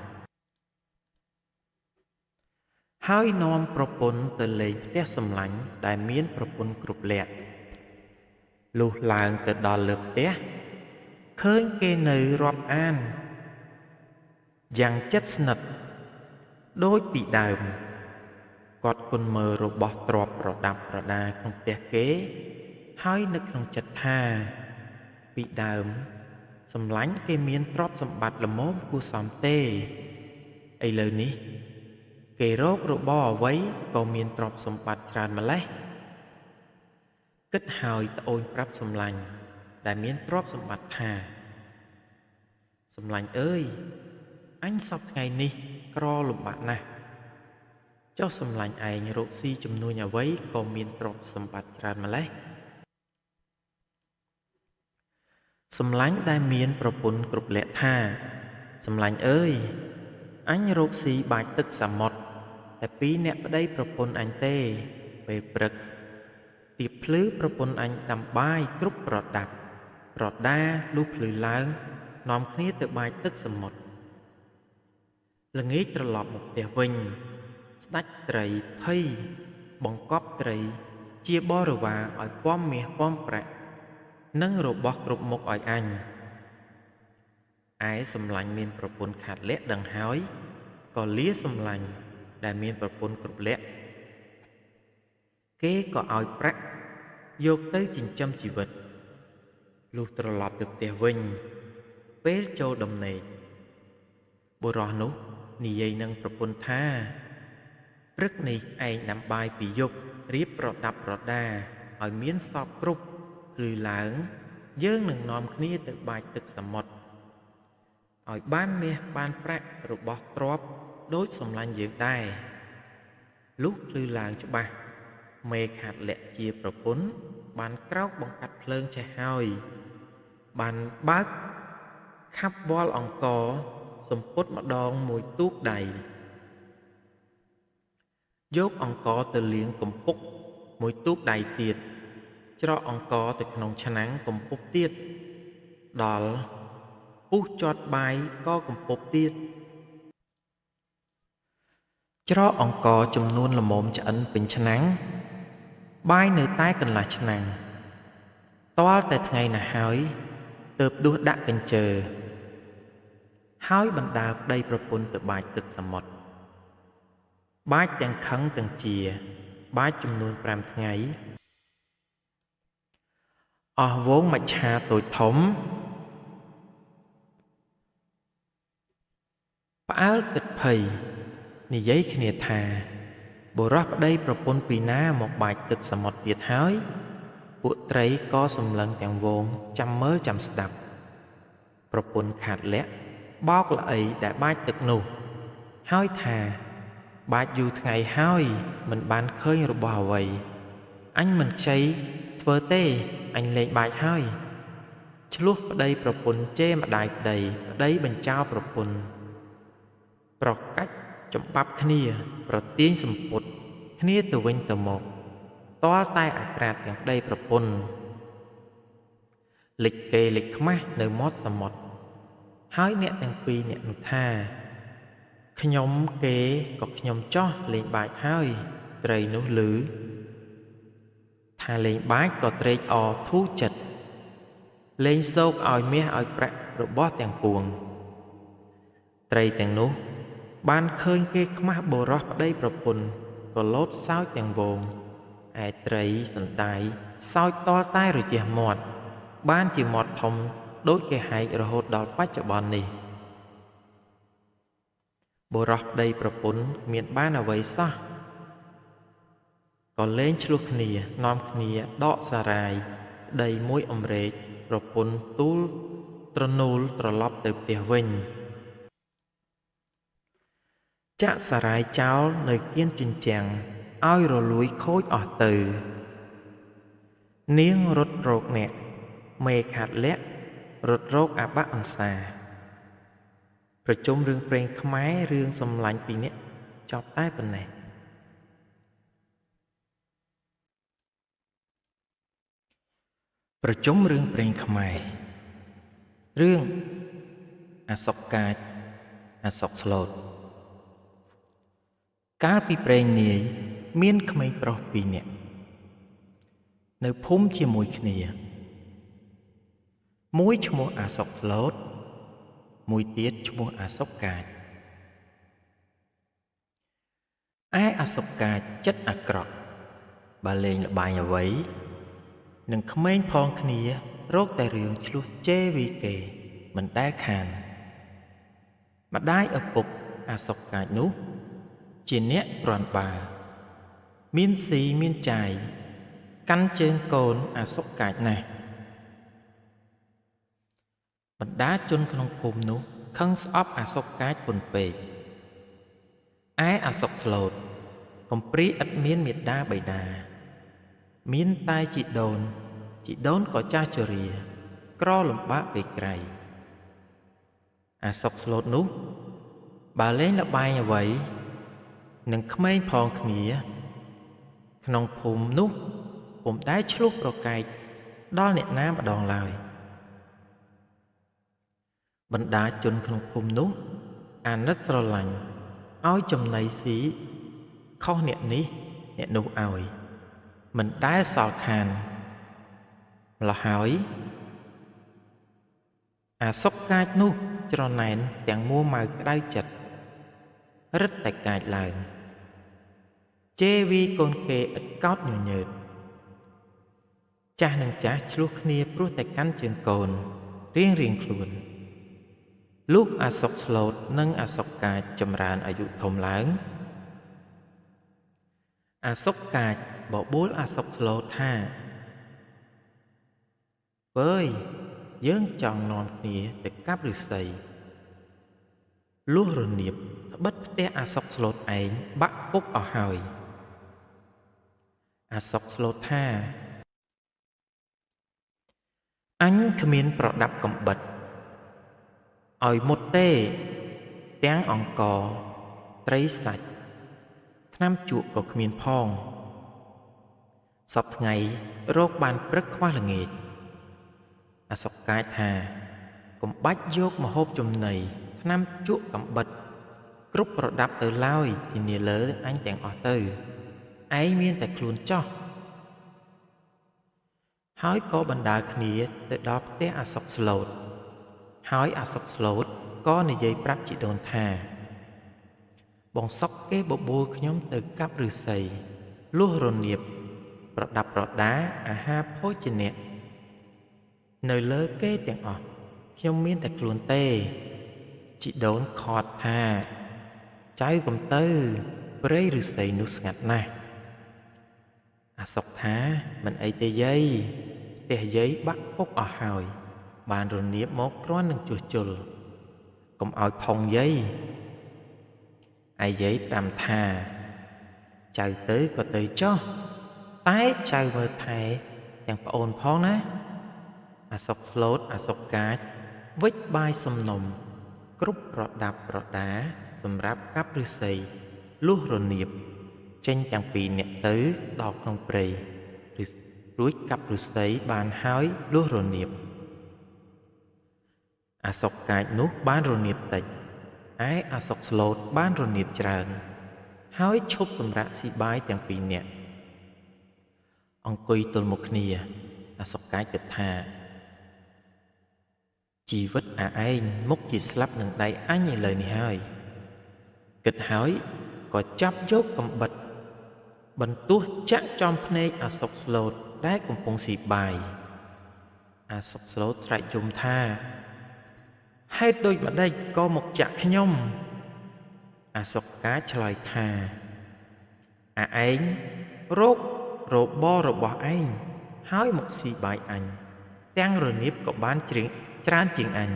ហើយនាំប្រពន្ធទៅលេងផ្ទះសម្លាញ់ដែលមានប្រពន្ធគ្រប់លក្ខលុះឡើងទៅដល់លើផ្ទះឃើញគេនៅរាប់អានយ៉ាងជិតស្និទ្ធដូចពីដើមគាត់គន់មើលរបស់ទ្រព្យប្រដាប់ប្រដាក្នុងផ្ទះគេហើយនឹកក្នុងចិត្តថាពីដើមសម្លាញ់គេមានទ្រព្យសម្បត្តិល្មមគួរសមទេឥឡូវនេះគេរករបស់អ្វីក៏មានទ្រព្យសម្បត្តិច្រើនម្ល៉េះគិតហើយត្អូញប្រាប់សម្លាញ់ដែលមានទ្រព្យសម្បត្តិថាសម្លាញ់អើយអញសពថ្ងៃនេះក្រលំបាកណាស់ចុះសម្លាញ់ឯងរកស៊ីចំនួនអ្វីក៏មានទ្រព្យសម្បត្តិច្រើនម្ល៉េះសម្លាញ់ដែលមានប្រពន្ធគ្រប់លក្ខថាសម្លាញ់អើយអញរកស៊ីបាចទឹកសមុទ្រតែ2អ្នកប្តីប្រពន្ធអញទេពេលព្រឹកទៀបភ្លឺប្រពន្ធអញដាំបាយគ្រប់ប្រដាប់ប្រដាលុះភ្លឺឡើងនាំគ្នាទៅបាចទឹកសមុទ្រល្ងាចត្រឡប់មកផ្ទះវិញស្ដេចត្រីភ័យបង្កប់ត្រីជាបរិវារឲ្យពាំមាសពាំប្រាក់និងរបស់គ្រប់មុខឲ្យអញឯសម្លាញ់មានប្រពន្ធខាតលក្ខដឹងហើយក៏លាសម្លាញ់ដែលមានប្រពន្ធគ្រប់លក្ខគេក៏ឲ្យប្រាក់យកទៅចិញ្ចឹមជីវិតលុះត្រឡប់ទៅផ្ទះវិញពេលចូលដំណេកបុរសនោះនិយាយនឹងប្រពន្ធថាព្រឹកនេះឯងដាំបាយពីយប់រៀបប្រដាប់ប្រដាឲ្យមានសពគ្រប់ភ្លឺឡើងយើងនឹងនាំគ្នាទៅបាចទឹកសមុទ្រឲ្យបានមាសបានប្រាក់របស់ទ្រព្យដូចសម្លាញ់យើងដែរ លុះឮឡើងច្បាស់មេខាត់លាក់ជាប្រពន្ធបានក្រោកបង្កាត់ភ្លើងចេះហើយបានបើកខាប់វល់អង្គសំពត់ម្ដងមួយទូកដៃយកអង្គទៅលាងកំពុកមួយទូកដៃទៀតច្រកអង្គទៅក្នុងឆ្នាំងកំពុកទៀតដល់ពុះជាត់បាយក៏កំពុកទៀតច្រកអង្គចំនួនល្មមឆ្អិនពេញឆ្នាំងបាយនៅតែកន្លះឆ្នាំងទាល់តែថ្ងៃណាហើយទើបដួសដាក់កញ្ជើហើយបណ្ដើប្តីប្រពន្ធទៅបាចទឹកសមុទ្របាចទាំងខឹងទាំងជាបាចចំនួន5ថ្ងៃអស់វងមច្ឆាតូចធំផ្អើលគិតភ័យនិយាយគ្នាថាបុរសប្តីប្រពន្ធពីណាមកបាចទឹកសមុទ្រទៀតហើយពួកត្រីក៏សម្លឹងទាំងវងចាំមើលចាំស្ដាប់ប្រពន្ធខាត់លាក់បោកល្អីដែលបាចទឹកនោះហើយថាបាចយូរថ្ងៃហើយមិនបានឃើញរបស់អ្វីអញមិនខ្ចីធ្វើទេអញលេងបាចហើយឆ្លោះប្តីប្រពន្ធជេរម្ដាយប្តីបញ្ចោលប្រពន្ធប្រកាច់ចម្បាប់គ្នាប្រទាញសម្ពុតគ្នាទៅវិញទៅមកទាល់តែអាក្រាតទាំងប្តីប្រពន្ធលិចគេលិចខ្មាស់នៅមាត់សមុទ្រហើយអ្នកទាំងពីរអ្នកនោះថាខ្ញុំគេក៏ខ្ញុំចោះលេងបាចហើយត្រីនោះឮថាលេងបាចក៏ត្រេកអរធូរចិត្តលេងសោកឲ្យមាសឲ្យប្រាក់របស់ទាំងពួងត្រីទាំងនោះបានឃើញគេខ្មាស់បុរសប្តីប្រពន្ធក៏លោតសោចទាំងវងឯត្រីសណ្ដាយសោចតលតែរជះមាត់បានជាមាត់ធំដូចគេហែករហូតដល់បច្ចុប្បន្ននេះបុរសប្តីប្រពន្ធមានបានអ្វីសោះក៏លេងឆ្លោះគ្នានាំគ្នាដកសារាយប្តីមួយអម្រែកប្រពន្ធទូលត្រនូលត្រឡប់ទៅផ្ទះវិញចាក់សារាយចោលនៅគៀនជញ្ជាំងឲ្យរលួយខូចអស់ទៅនាងរត់រោគអ្នកមេខាត់លាក់រត់រោគអបអន្សាប្រជុំរឿងព្រេងខ្មែររឿងសំឡាញ់ពីអ្នកចប់តែប៉ុណ្ណេះប្រជុំរឿងព្រេងខ្មែររឿងអសុកកាចអសុកស្លូតកាលពីព្រេងនាយមានក្មេងប្រុស2នាក់នៅភូមិជាមួយគ្នាមួយឈ្មោះអសុកស្លូតមួយទៀតឈ្មោះអសុកកាចឯអសុកកាចចិត្តអាក្រក់បើលេងល្បែងអ្វីនឹងក្មេងផងគ្នារកតែរឿងឆ្លោះជេរវីគេមិនដែលខានម្ដាយឪពុកអសុកកាចនោះជាអ្នកគ្រាន់បើមានស៊ីមានចាយកាន់ជើងកូនអសុកកាចណាស់បណ្ដាជនក្នុងភូមិនោះខឹងស្អប់អសុកកាចពន់ពេកឯអសុកស្លូតកំព្រីឥតមានមេត្តាបិតាមានតែជីដូនក៏ចាស់ជរាក្រលំបាកពេកក្រៃអសុកស្លូតនោះបើលេងល្បែងអ្វីនឹងក្មេងផងគ្នាក្នុងភូមិនោះពុំដែលឆ្លោះប្រកែកដល់អ្នកណាម្ដងឡើយបណ្ដាជនក្នុងភូមិនោះអាណិតស្រឡាញ់ឲ្យចំណីស៊ីខុសអ្នកនេះអ្នកនោះឲ្យមិនដែលសល់ខានម្ល៉េះហើយអាសុកកាចនោះច្រណែនទាំងមួម៉ៅក្តៅចិត្តរឹតតែកាចឡើងជេរវីកូនគេឥតកោតញញើតចាស់នឹងចាស់ឆ្លោះគ្នាព្រោះតែកាន់ជើងកូនរៀងខ្លួនលុះអសុកស្លូតនិងអសុកកាចចម្រើនអាយុធំឡើងអសុកកាចបបួលអសុកស្លូតថាបើយយើងចង់នាំគ្នាទៅកាប់ឫស្សីលុះរនៀបត្បិតផ្ទះអសុកស្លូតឯងបាក់ពុកអស់ហើយ អាសុកស្លូតថាអញគ្មានប្រដាប់កំបិតឲ្យមុតទេទាំងអង្ករត្រីសាច់ថ្នាំជក់ក៏គ្មានផងសពថ្ងៃរកបានព្រឹកខ្វះល្ងាចអាសុកកាចថាកុំបាច់យកម្ហូបចំណីថ្នាំជក់កំបិតគ្រប់ប្រដាប់ទៅឡើយធានាលើអញទាំងអស់ទៅឯងមានតែខ្លួនចោះហើយក៏បណ្ដាលគ្នាទៅដល់ផ្ទះអាសុកស្លូតហើយអាសុកស្លូតក៏និយាយប្រាប់ជីដូនថាបងសុកគេបបួលខ្ញុំទៅកាប់ឫស្សីលួសរនាបប្រដាប់ប្រដាអាហារភោជនៈនៅលើគេទាំងអស់ខ្ញុំមានតែខ្លួនទេជីដូនខត់ថាចៅកំទៅព្រៃឫស្សីនោះស្ងាត់ណាស់អាសុកថាមិនអីទេយាយផ្ទះយាយបាក់ពុកអស់ហើយបានរនាបមកគ្រាន់នឹងជួសជុលកុំឲ្យផុងយាយឯយាយតាមថាចៅទៅក៏ទៅចុះតែចៅមើលថែទាំងប្អូនផងណាអាសុកស្លូតអាសុកកាចវិចបាយសំណុំគ្រប់ប្រដាប់ប្រដាសម្រាប់កាប់ឫស្សីលុះរនាបចេញទាំងពីរនាក់ទៅដល់ក្នុងព្រៃរួចកាប់ឫស្សីបានហើយលុះរនាបអាសុកកាចនោះបានរនាបតិចឯអាសុកស្លូតបានរនាបច្រើនហើយឈប់សម្រាកស៊ីបាយទាំងពីរនាក់អង្គុយទល់មុខគ្នាអាសុកកាចគិតថាជីវិតឯងមុខជាស្លាប់នឹងដៃអញឥឡូវនេះហើយគិតហើយក៏ចាប់យកកំបិតបន្ទោះចាក់ចំភ្នែកអាសុកស្លូតដែលកំពុងស៊ីបាយអាសុកស្លូតស្រែកយំថាហេតុដូចម្ដេចក៏មកចាក់ខ្ញុំអាសុកកាចឆ្លើយថាឯងរករបររបស់ឯងហើយមកស៊ីបាយអញទាំងរនាបក៏បានច្រើនជាងអញ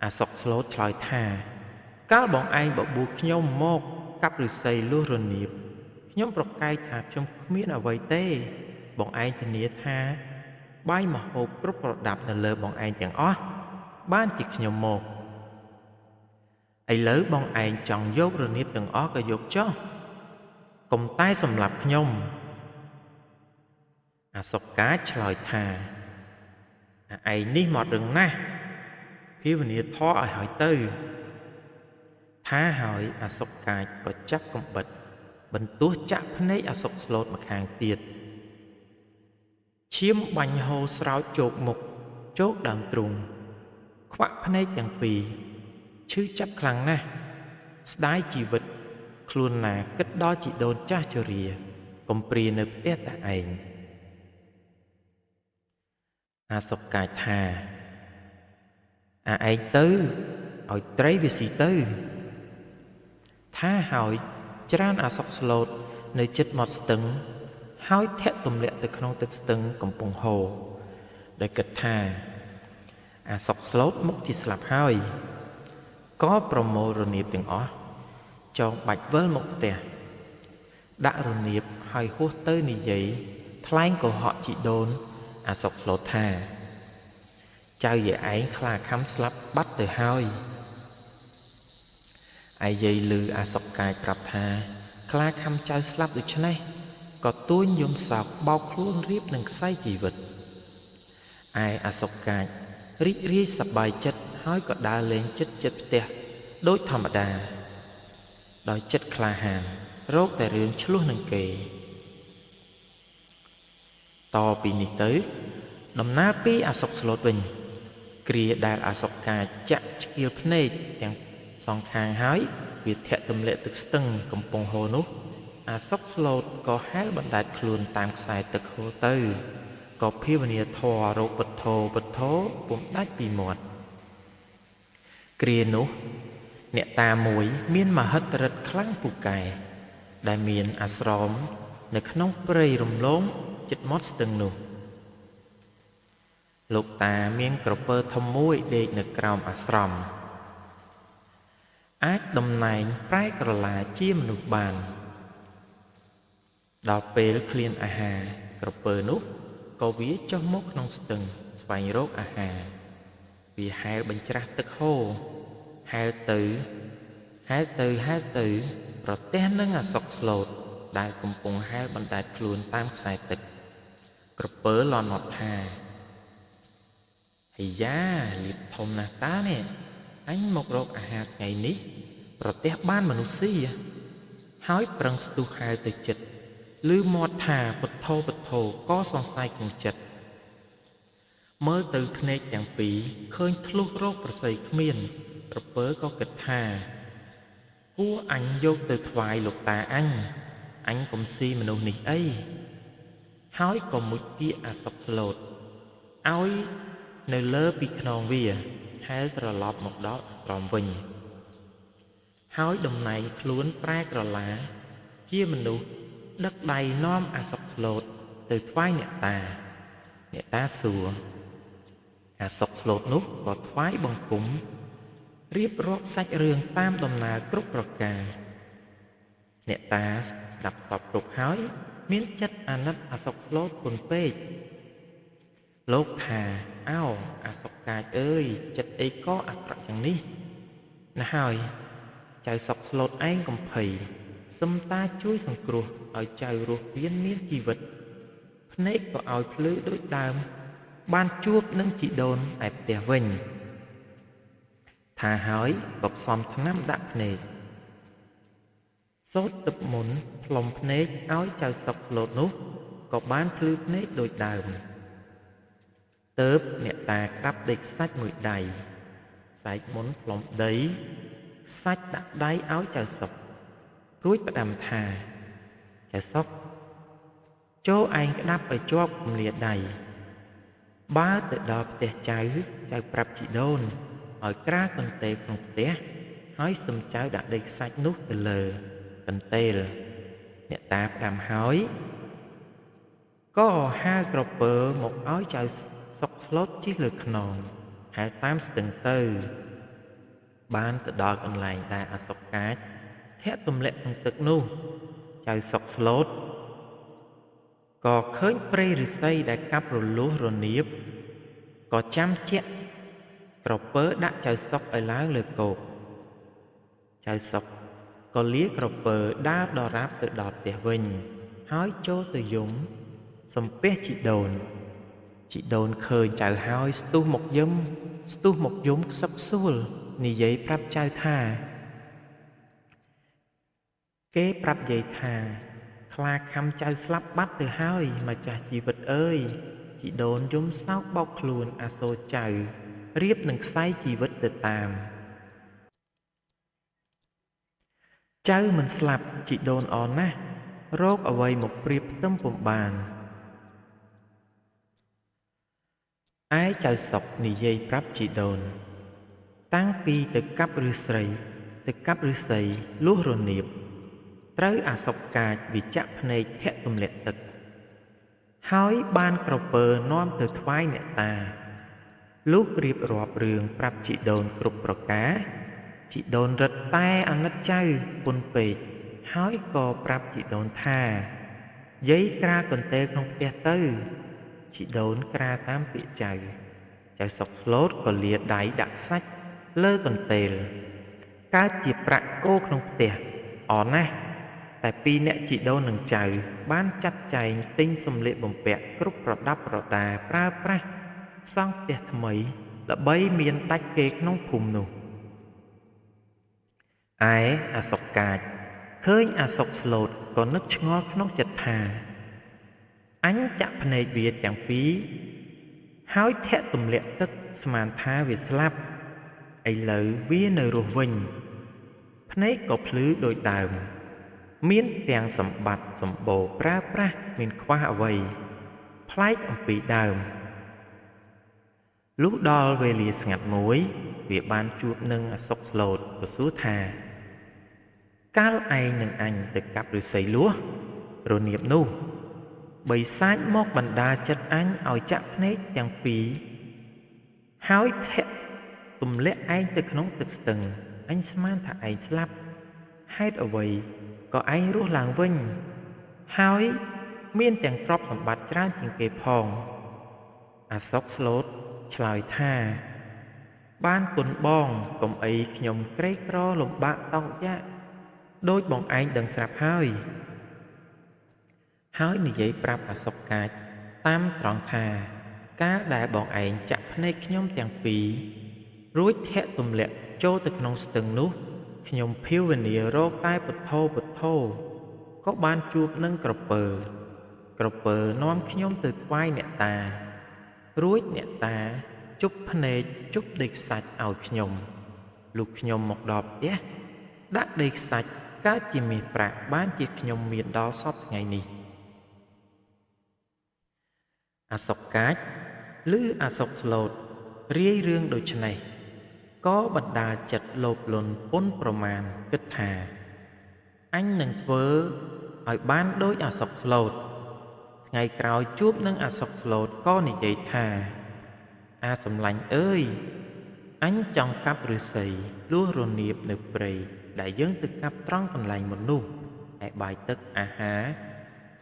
អាសុកស្លូតឆ្លើយថាកាលបងឯងបបួលខ្ញុំមកកាប់ឫស្សីលួសរនាបខ្ញុំប្រកែកថាខ្ញុំគ្មានអ្វីទេបងឯងធានាថាបាយមហូបគ្រប់ប្រដាប់នៅលើបងឯងទាំងអស់បានជាខ្ញុំមកឥឡូវបងឯងចង់យករនាបទាំងអស់ក៏យកចុះកុំតែសម្លាប់ខ្ញុំអាសុកកាចឆ្លើយថាឯងនេះមករឹងណាស់ភាវនាធរឲ្យហើយទៅថាហើយអាសុកកាចក៏ចាប់កំបិតបន្ទោះចាក់ភ្នែកអាសុកស្លូតម្ខាងទៀតឈាមបាញ់ហូរស្រោចជោកមុខជោកដើមទ្រូងខ្វាក់ភ្នែកទាំងពីរឈឺចាប់ខ្លាំងណាស់ស្ដាយជីវិតខ្លួនណាគិតដល់ជីដូនចាស់ជរាកំព្រានៅផ្ទះតាឯងអាសុកកាចថាឯងទៅឲ្យត្រីវាស៊ីទៅថាហើយច្រានអាសុកស្លូតនៅជិតមាត់ស្ទឹងហើយធាក់ទម្លាក់ទៅក្នុងទឹកស្ទឹងកំពុងហូរដែលគិតថាអាសុកស្លូតមុខជាស្លាប់ហើយក៏ប្រមូលរនាបទាំងអស់ចងបាច់វិលមកផ្ទះដាក់រនាបហើយហួសទៅនិយាយថ្លែងកុហកជីដូនអាសុកស្លូតថាចៅយាយឯងខ្លាខំស្លាប់បាត់ទៅហើយឯយាយឮអាសុកកាចប្រាប់ថាខ្លាខំចៅស្លាប់ដូច្នេះក៏ទួញយំសោកបោកខ្លួនរៀបនឹងខ្សែជីវិតឯអាសុកកាចរីករាយសប្បាយចិត្តហើយក៏ដើរលេងជិតផ្ទះដូចធម្មតាដោយចិត្តក្លាហានរកតែរឿងឆ្លោះនឹងគេតពីនេះទៅដំណើរពីអាសុកស្លូតវិញគ្រាដែលអាសុកកាចចាក់ឆ្កៀលភ្នែកទាំងសងខាងហើយវាធាក់ទម្លាក់ទឹកស្ទឹងកំពុងហូរនោះអាសុកស្លូតក៏ហែលបណ្ដាច់ខ្លួនតាមខ្សែទឹកហូរទៅក៏ភាវនាធររកពុទ្ធោពុំដាច់ពីមាត់គ្រានោះអ្នកតាមួយមានមហិទ្ធិឫទ្ធិខ្លាំងពូកែដែលមានអាស្រមនៅក្នុងព្រៃរំលងជិតមាត់ស្ទឹងនោះលោកតាមានក្រពើធំមួយដេកនៅក្រោមអាស្រមអាចតំណែងប្រែក្រឡាជាមនុស្សបាន ដល់ពេលឃ្លានអាហារក្រពើនោះក៏វាចុះមកក្នុងស្ទឹងស្វែងរកអាហារវាហែលបញ្ច្រាស់ទឹកហូរហែលទៅប្រទះនឹងអាសុកស្លូតដែលកំពុងហែលបណ្ដែតខ្លួនតាមខ្សែទឹកក្រពើលន់មាត់ថាហីយ៉ាលៀបធំណាស់តើនេះអញមករកអាហារថ្ងៃនេះប្រទះបានមនុស្សស៊ីហើយប្រឹងស្ទុះហែលទៅចិត្តឮមាត់ថាពុទ្ធោក៏សង្ស័យក្នុងចិត្តមើលទៅភ្នែកទាំងពីរឃើញធ្លុះរកប្រស័យគ្មានក្រពើក៏គិតថាគួរអញយកទៅថ្វាយលោកតាអញកុំស៊ីមនុស្សនេះអីហើយក៏មុជពាក្យអាសុកស្លូតឲ្យនៅលើពីខ្នងវាហែលត្រឡប់មកដល់អាស្រមវិញហើយតំណែងខ្លួនប្រែក្រឡាជាមនុស្សដឹកដៃនាំអាសុកស្លូតទៅថ្វាយអ្នកតាសួរអាសុកស្លូតនោះក៏ថ្វាយបង្គំរៀបរាប់សាច់រឿងតាមដំណើរគ្រប់ប្រការអ្នកតាស្ដាប់សពគ្រប់ហើយមានចិត្តអាណិតអាសុកស្លូតគុណពេកលោកថាអោអាសុកកាចអើយចិត្តអីក៏អាក្រក់យ៉ាងនេះណាស់ហើយចៅសុកស្លូតឯងកំភៃសឹមតាជួយសង្គ្រោះឲ្យចៅរស់មានជីវិតភ្នែកក៏ឲ្យភ្លឺដូចដើមបានជួបនឹងជីដូនឯផ្ទះវិញថាហើយក៏ផ្សំថ្នាំដាក់ភ្នែកសូត្រទឹកមុនផ្លុំភ្នែកឲ្យចៅសុកស្លូតនោះក៏បានភ្លឺភ្នែកដូចដើមទើបអ្នកតាក្តាប់ដេកសាច់មួយដៃសែកមុនផ្លុំដីសាច់ដាក់ដៃឲ្យចៅសុករួចផ្ដាំថាចៅសុកចូលឯងក្តាប់ឲ្យជាប់គម្លាដៃបើទៅដល់ផ្ទះចៅប្រាប់ជីដូនឲ្យក្រាលកន្ទេលក្នុងផ្ទះហើយសឹមចៅដាក់ដីខ្សាច់នោះទៅលើកន្ទេលអ្នកតាផ្ដាំហើយក៏ហៅក្រពើមកឲ្យចៅសុកស្លូតជិះលើខ្នងហែលតាមស្ទឹងទៅបានទៅដល់កន្លែងដែលអាសុកកាចធាក់ទម្លាក់ក្នុងទឹកនោះចៅសុកស្លូតក៏ឃើញព្រៃឫស្សីដែលកាប់រលួសរនាបក៏ចាំជាក់ក្រពើដាក់ចៅសុកឲ្យឡើងលើគោកចៅសុកក៏លាក្រពើដើរដរាបទៅដល់ផ្ទះវិញហើយចូលទៅយំសំពះជីដូនឃើញចៅហើយស្ទុះមកយំខ្សឹកខ្សួលនិយាយប្រាប់ចៅថាគេប្រាប់យាយថាខ្លាខំចៅស្លាប់បាត់ទៅហើយម្ចាស់ជីវិតអើយជីដូនយំសោកបោកខ្លួនអាសូរចៅរៀបនឹងខ្សែជីវិតទៅតាមចៅមិនស្លាប់ជីដូនអរណាស់រោគអ្វីមកព្រៀបផ្ទឹមពុំបានឯចៅសុកនិយាយប្រាប់ជីដូនតាំងពីទៅកាប់ឫស្សីលួសរនាបត្រូវអាសុកកាចវិចាក់ភ្នែកធាក់ទម្លាក់ទឹកហើយបានក្រពើនាំទៅថ្វាយអ្នកតាលុះរៀបរាប់រឿងប្រាប់ជីដូនគ្រប់ប្រការជីដូនរឹតតែអាណិតចៅពុនពេកហើយក៏ប្រាប់ជីដូនថាយាយក្រាលកន្ទេលក្នុងផ្ទះទៅជីដូនក្រាលតាមពាក្យចៅសុកស្លូតក៏លាដៃដាក់សាច់លើកន្ទេលកើតជាប្រាក់គោក្នុងផ្ទះអរណាស់តែពីរអ្នកជីដូននិងចៅបានចាត់ចែងទិញសម្លៀកបំពាក់គ្រប់ប្រដាប់ប្រដាប្រើប្រាស់សង់ផ្ទះថ្មីដើម្បីមានដាច់គេក្នុងភូមិនោះឯអាសុកកាចឃើញអាសុកស្លូតក៏នឹកឆ្ងល់ក្នុងចិត្តថាអញចាក់ភ្នែកវាទាំងពីរហើយធាក់ទម្លាក់ទឹកស្មានថាវាស្លាប់ឥឡូវវានៅរស់វិញភ្នែកក៏ភ្លឺដូចដើមមានទាំងសម្បត្តិសម្បូរប្រើប្រាស់មានខ្វះអ្វីប្លែកអំពីដើមលុះដល់វេលាស្ងាត់មួយវាបានជួបនឹងអាសុកស្លូតក៏សួរថាកាលឯងនឹងអញទៅកាប់ឫស្សីលួសរនាបនោះបីសាច់មកបណ្ដាចិត្តអញឲ្យចាក់ភ្នែកទាំងពីរហើយធាក់ទម្លាក់ឯងទៅក្នុងទឹកស្ទឹងអញស្មានថាឯងស្លាប់ហេតុអ្វីក៏ឯងរស់ឡើងវិញ ហើយមានទាំងទ្រព្យសម្បត្តិច្រើនជាងគេផងអាសុកស្លូតឆ្លើយថាបានគុណបងកុំអីខ្ញុំក្រីក្រលំបាកតោកយ៉ាកដូចបងឯងដឹងស្រាប់ហើយនិយាយប្រាប់អាសុកកាចតាមត្រង់ថាកាលដែលបងឯងចាក់ភ្នែកខ្ញុំទាំងពីររួចធាក់ទម្លាក់ចូលទៅក្នុងស្ទឹងនោះខ្ញុំភាវនារកតែពុទ្ធោក៏បានជួបនឹងក្រពើនាំខ្ញុំទៅថ្វាយអ្នកតារួចអ្នកតាជប់ភ្នែកជប់ដីខ្សាច់ឲ្យខ្ញុំលុះខ្ញុំមកដល់ផ្ទះដាក់ដីខ្សាច់កើតជាមាសប្រាក់បានជាខ្ញុំមានដល់សពថ្ងៃនេះអាសុកកាចឬអាសុកស្លូតរាយរឿងដូច្នេះក៏បណ្ដាលចិត្តលោភលន់ពុនប្រមាណគិតថាអញនឹងធ្វើឲ្យបានដូចអាសុកស្លូតថ្ងៃក្រោយជួបនឹងអាសុកស្លូតក៏និយាយថាអាសំឡាញ់អើយអញចង់កាប់ឫស្សីលួសរនៀបនៅព្រៃដែលយើងទៅកាប់ត្រង់កន្លែងមុននោះឯបាយទឹកអាហារ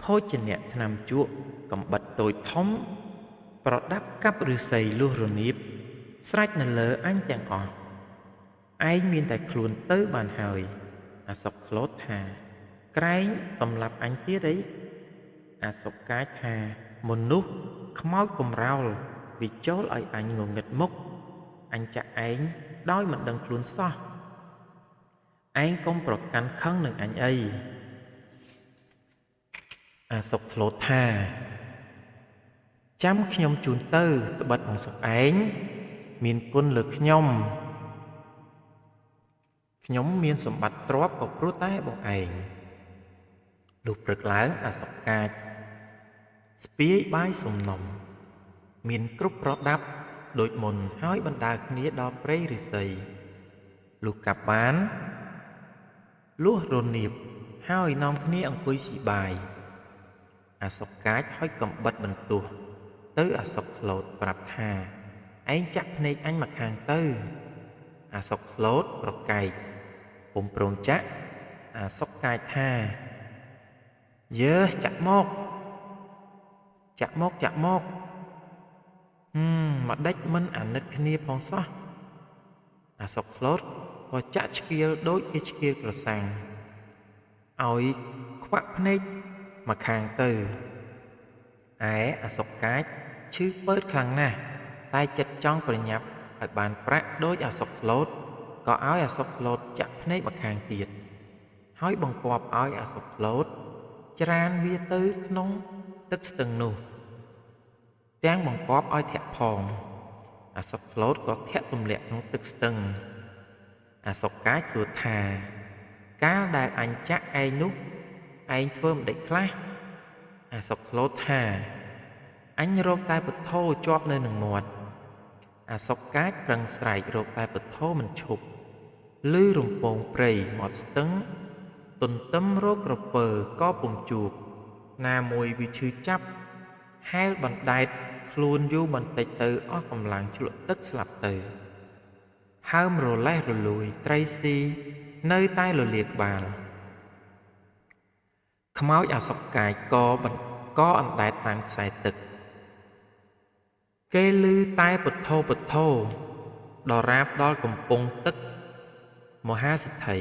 ភោជនៈថ្នាំជក់កំបិតតូចធំប្រដាប់កាប់ឫស្សីលួសរនៀបស្រេចនៅលើអញទាំងអស់ឯងមានតែខ្លួនទៅបានហើយអាសុកស្លូតថាក្រែងសម្លាប់អញទៀតអីអាសុកកាចថាមនុស្សខ្មោចកំរោលវាចូលឲ្យអញងងឹតមុខអញចាក់ឯងដោយមិនដឹងខ្លួនសោះឯងកុំប្រកាន់ខឹងនឹងអញអីអាសុកស្លូតថាចាំខ្ញុំជូនទៅត្បិតបងសុកឯងមានគុណលើខ្ញុំមានសម្បត្តិទ្រព្យក៏ព្រោះតែបងឯងលុះព្រឹកឡើងអាសុកកាចស្ពាយបាយសំណុំមានគ្រប់ប្រដាប់ដូចមុនហើយបណ្ដាលគ្នាដល់ព្រៃឫស្សីលុះកាប់បានលួសរនៀបហើយនាំគ្នាអង្គុយស៊ីបាយអាសុកកាចហុចកំបិតបន្ទោះទៅអាសុកស្លូតប្រាប់ថាឯងចាក់ភ្នែកអញមកខាងទៅអាសុកស្លូតប្រកែកពុំព្រមចាក់អាសុកកាចថាយើចាក់មកមកដេចមិនអាណិតគ្នាផងសោះអាសុកស្លូតក៏ចាក់ឆ្កៀលដូចជាឆ្កៀលក្រសាំងឲ្យខ្វាក់ភ្នែកមកខាងទៅឯអាសុកកាចឈឺពើតខ្លាំងណាស់តែចិត្តចង់ប្រញាប់ឲ្យបានប្រាក់ដូចអាសុកស្លូតក៏ឲ្យអាសុកស្លូតចាក់ភ្នែកមកខាងទៀតហើយបង្គាប់ឲ្យអាសុកស្លូតច្រានវាទៅក្នុងទឹកស្ទឹងនោះទាំងបង្គាប់ឲ្យធាក់ផងអាសុកស្លូតក៏ធាក់ទម្លាក់ក្នុងទឹកស្ទឹងអាសុកកាចសួរថាកាលដែលអញចាក់ឯងនោះឯងធ្វើមិនដេចខ្លះអាសុកស្លូតថាអញរកតែពុទ្ធោជាប់នៅនឹងមាត់អាសុកកាចប្រឹងស្រែករកតែពុទ្ធោមិនឈប់ឮរំពងព្រៃមាត់ស្ទឹងទន្ទឹមរកក្រពើក៏ពុំជួបណាមួយវាឈឺចាប់ហែលបណ្ដែតខ្លួនយូរបន្តិចទៅអស់កម្លាំងជ្លក់ទឹកស្លាប់ទៅហើមរលេះរលួយត្រីស៊ីនៅតែលលាក្បាលខ្មោចអាសុកកាយក៏អណ្ដែតតាមខ្សែទឹកគេឮតែពុទ្ធោដរាបដល់កំពង់ទឹកមហាសិទ្ធិ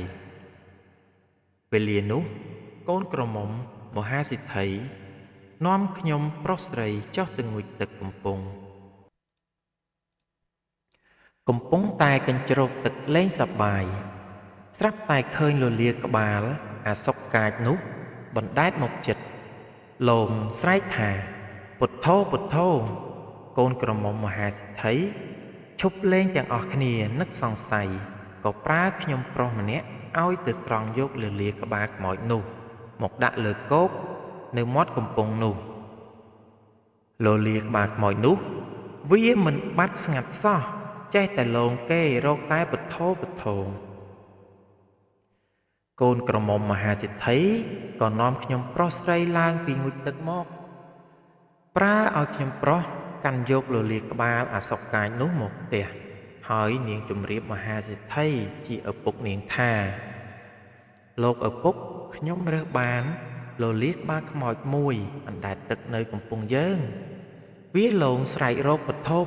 វេលានោះកូនក្រមុំមហាសិទ្ធិនាំខ្ញុំប្រុសស្រីចុះទៅងូតទឹកកំពង់តែកញ្ជ្រោកទឹកលេងសប្បាយស្រាប់តែឃើញលលាក្បាលអាសុកកាចនោះបណ្ដែតមកចិត្តលោមស្រែកថាពុទ្ធោកូនក្រមុំមហាសិទ្ធិឈប់លេងទាំងអស់គ្នានឹកសង្ស័យក៏ប្រើខ្ញុំប្រុសម្នាក់ឲ្យទៅស្រង់យកលលាក្បាលខ្មោចនោះមកដាក់លើគោកនៅមាត់កំពង់នោះលលាក្បាលខ្មោចនោះវាមិនបាត់ស្ងាត់សោះចេះតែលងគេរកតែពុទ្ធោកូនក្រមុំមហាសិទ្ធិក៏នាំខ្ញុំប្រុសស្រីឡើងពីងូតទឹកមកប្រើឲ្យខ្ញុំប្រុសកាន់យកលលាក្បាលអាសុកកាចនោះមកផ្ទះហើយនាងជំរាបមហាសិទ្ធិជាឪពុកនាងថាលោកឪពុកខ្ញុំរើសបាន លលាក្បាលខ្មោចមួយអណ្ដែតទឹកនៅកំពង់យើងវាលងស្រែករកពធោ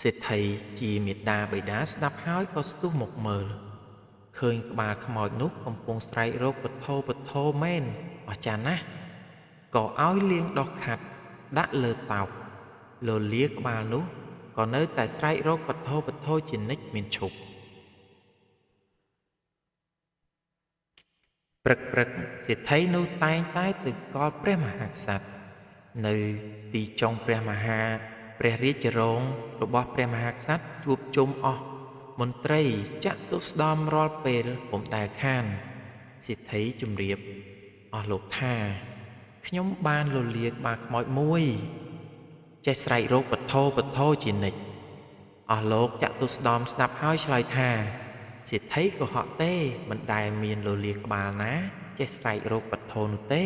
សេដ្ឋីជាមេដាបិតាស្ដាប់ហើយក៏ស្ទុះមកមើលឃើញក្បាលខ្មោចនោះកំពុងស្រែករកពធោមែនអស្ចារ្យណាស់ក៏ឲ្យលាងដោះខាត់ដាក់លើតោកលលាក្បាលនោះក៏នៅតែស្រែករកពធោជានិច្ចមានឈប់ព្រឹកសេដ្ឋីនោះតែងតែទៅកល់ព្រះមហាក្សត្រនៅទីចុងព្រះរាជរោងរបស់ព្រះមហាក្សត្រជួបជុំអស់មន្ត្រីចាក់ទុស្ដំរាល់ពេលពុំដែលខានសេដ្ឋីជំរាបអស់លោកថាខ្ញុំបានលលាក្បាលខ្មោចមួយចេះស្រែករកពធោជានិច្ចអស់លោកចាក់ទុស្ដំស្ដាប់ហើយឆ្លើយថាសេដ្ឋីក៏ហក់ទេមិនដែលមានលលាក្បាលណាចេះស្រែករកពធនោះទេ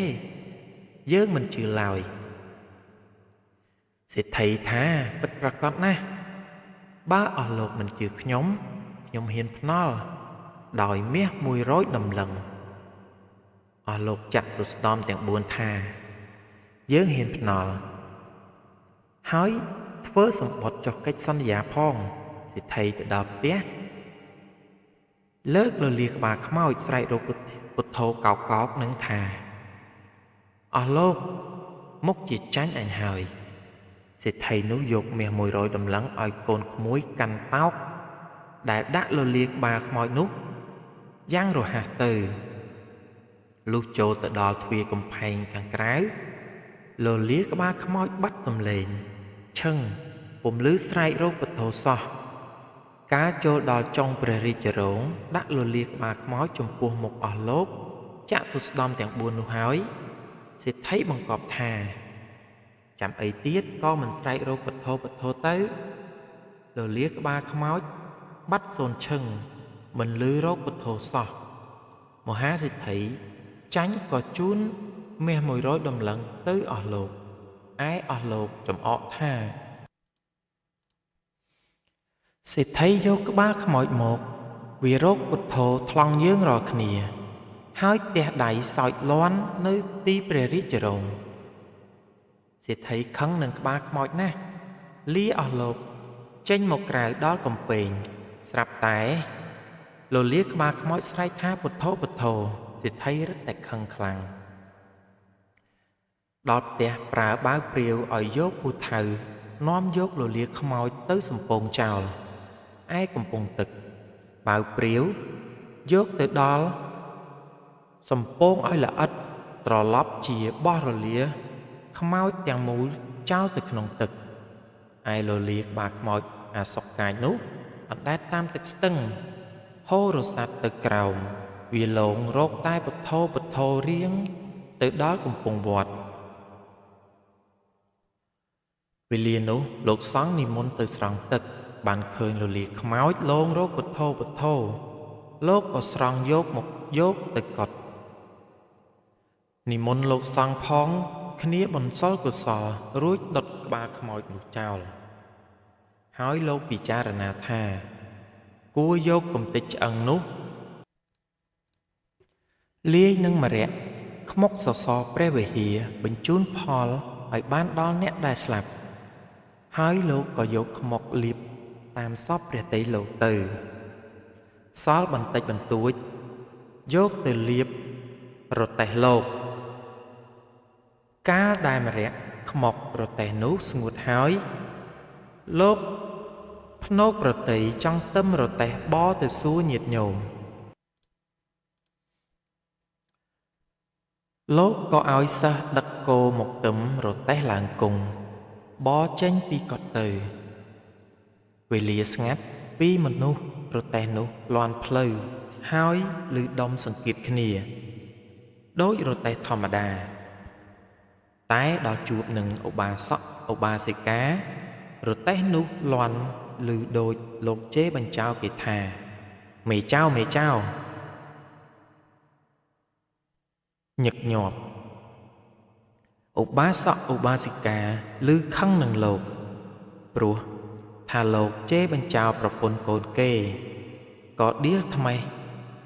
យើងមិនជឿឡើយសេដ្ឋីថាពិតប្រាកដណាស់បើអស់លោកមិនជឿខ្ញុំហ៊ានភ្នល់ដោយមាស100ដំឡឹងអស់លោកចាក់ទុស្ដំទាំង4ថាយើងហ៊ានភ្នល់ហើយធ្វើសម្បត្តិចុះកិច្ចសន្យាផងសេដ្ឋីទៅដល់ផ្ទះលើកលលាក្បាលខ្មោចស្រែករកពុទ្ធោកោកនឹងថាអស់លោកមុខជាចាញ់អញហើយសេដ្ឋីនោះយកមាស100ដំឡឹងឲ្យកូនក្មួយកាន់តោកដែលដាក់លលាក្បាលខ្មោចនោះយ៉ាងរហ័សទៅលុះចូលទៅដល់ទ្វារកំផែងខាងក្រៅលលាក្បាលខ្មោចបាត់សំឡេងឈឹងពុំឮស្រែករកពុទ្ធោសោះកាលចូលដល់ចុងព្រះរាជរោងដាក់លលាក្បាលខ្មោចចំពោះមុខអស់លោកចាក់ទុស្ដំទាំង4នោះហើយសេដ្ឋីបង្កប់ថាចាំអីទៀតក៏មិនស្រែករកពធោទៅលលាក្បាលខ្មោចបាត់សូនឈឹងមិនលឺរកពធោសោះមហាសេដ្ឋីចាញ់ក៏ជូនមាស100ដំឡឹងទៅអស់លោកឯអស់លោកចំអកថាសេដ្ឋីយកក្បាលខ្មោចមកវារកពុទ្ធោថ្លង់យើងរាល់គ្នាហើយទះដៃសោចលាន់នៅទីព្រះរាជរោងសេដ្ឋីខឹងនឹងក្បាលខ្មោចណាស់លាអស់លោកចេញមកក្រៅដល់កំពែងស្រាប់តែលលាក្បាលខ្មោចស្រែកថាពុទ្ធោសេដ្ឋីរឹតតែខឹងខ្លាំងដល់ផ្ទះប្រើបាវព្រាវឲ្យយកពូថៅនាំយកលលាខ្មោចទៅសំពងចោលឯកំពង់ទឹកបាវព្រាវយកទៅដល់សំពងឲ្យល្អិតត្រឡប់ជាបោះរលាខ្មោចទាំងមូលចោលទៅក្នុងទឹកឯលលាក្បាលខ្មោចអាសុកកាចនោះអណ្ដែតតាមទឹកស្ទឹងហូររសាត់ទៅក្រោមវាលងរកតែពធោរៀងទៅដល់កំពង់វត្តវេលានោះលោកសង្ឃនិមន្តទៅស្រង់ទឹកបានឃើញលលាខ្មោចលងរកពធោលោកក៏ស្រង់យកទៅកត់និមន្តលោកសង្ឃផងគ្នាបន្សល់កុសលរួចដុតក្បាលខ្មោចនោះចោលហើយលោកពិចារណាថាគួរយកកំទេចឆ្អឹងនោះលាយនឹងម្រ័ក្សណ៍ខ្មុកសសរព្រះវិហារបញ្ជូនផលឲ្យបានដល់អ្នកដែលស្លាប់ហើយលោកក៏យកខ្មុកលាបតាមសពព្រះទ័យលោកទៅសល់បន្តិចបន្តួចយកទៅលាបរទេះលោកកាលដែលម្រ័ក្សណ៍ខ្មុករទេះនោះស្ងួតហើយលោកភ្នោកប្រតិចង់ទឹមរទេះបទៅសួរញាតិញោមលោកក៏ឲ្យសិស្សដឹកគោមកទឹមរទេះឡើងគង់បចេញពីកត់ទៅវេលាស្ងាត់ពីមនុស្សរទេះនោះលាន់ផ្លូវហើយឮដុំសង្កៀតគ្នាដូចរទេះធម្មតាតែដល់ជួបនឹងឧបាសកឧបាសិការទេះនោះលាន់ឮដូចលោកជេរបញ្ចោគេថាមេចៅញឹកញាប់ឧបាសកឧបាសិកាឮខឹងនឹងលោកព្រោះថាលោកជេរបញ្ចោប្រពន្ធកូនគេក៏ដៀលថ្មេះ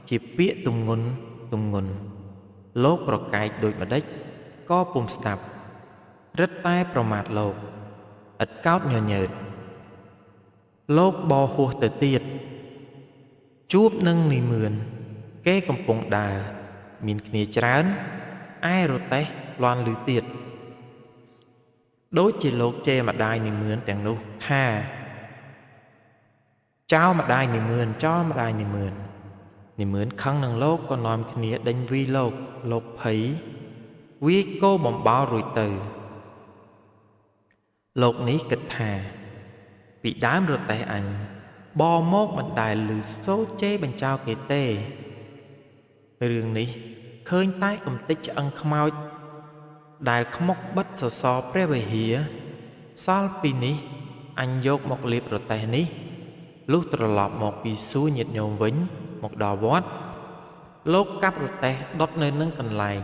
ជាពាក្យទម្ងន់ លោកប្រកែកដូចម្ដេចក៏ពុំស្ដាប់រឹតតែប្រមាថលោកឥតកោតញញើតលោកបរហួសទៅទៀតជួបនឹងនាមឿនគេកំពុងដើរមានគ្នាច្រើនឯរទេះលាន់ឮទៀតដូចជាលោកជេរម្ដាយនាមឿនទាំងនោះថាចោលម្ដាយនាមឿនចោលម្ដាយនាមឿននាមឿនខឹងនឹងលោកក៏នាំគ្នាដេញវីលោកភ័យវាយគោបំបោររួចទៅលោកនេះគិតថាពីដើមរទេះអញបមកមិនដែលឮសូរជេរបញ្ចោលគេទេរឿងនេះឃើញតែកំតិចឆ្អឹងខ្មោចដែលខ្មុកបិទសសរព្រះវិហារសល់ពីនេះអញយកមកលាបរទេះនេះលុះត្រឡប់មកពីសួរញាតិញោមវិញមកដល់វត្តលោកកាប់រទេះដុតនៅនឹងកន្លែង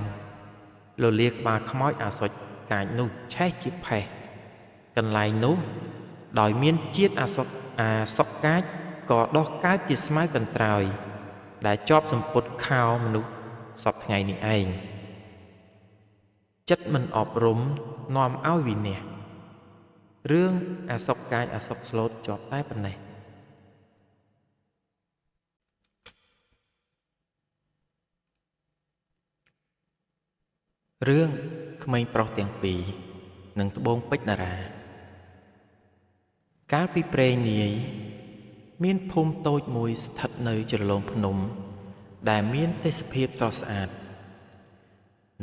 លលាក្បាលខ្មោចអាសុចកាចនោះឆេះជាផេះកន្លែងនោះដោយមានជាតិអាសុកកាចក៏ដុះកើតជាស្មៅកន្ត្រើយដែលជាប់សម្ពុតខោមនុស្សសពថ្ងៃនេះឯងចិត្តមិនអប់រំនាំឲ្យវិនាសរឿងអាសុកកាចអាសុកស្លូតជាប់តែប៉ុណ្ណេះរឿងក្មេងប្រុសទាំងពីរនិងត្បូងពេជ្រតារាកាលពីព្រេងនាយមានភូមិតូចមួយស្ថិតនៅជ្រលងភ្នំដែលមានទេសភាពស្រស់ស្អាត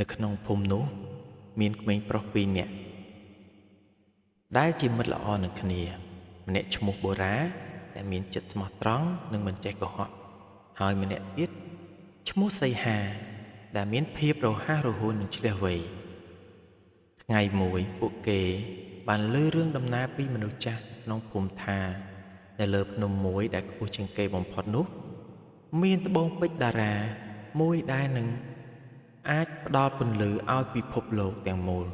នៅក្នុងភូមិនោះមានក្មេងប្រុសពីរនាក់ដែលជាមិត្តល្អនឹងគ្នាម្នាក់ឈ្មោះបូរ៉ាដែលមានចិត្តស្មោះត្រង់និងមិនចេះកុហកហើយម្នាក់ទៀតឈ្មោះសីហាដែលមានភាពរហ័សរហួននិងឈ្លាសវៃថ្ងៃមួយពួកគេបានលើរឿងដំណើរពីមនុស្សចាស់ក្នុងភូមិថានៅលើភ្នំមួយដែលខ្ពស់ជាងគេបំផុតនោះមានត្បូងពេជ្រតារាមួយដែលនឹងអាចផ្ដល់ពន្លឺឲ្យពិភពលោកទាំងមូល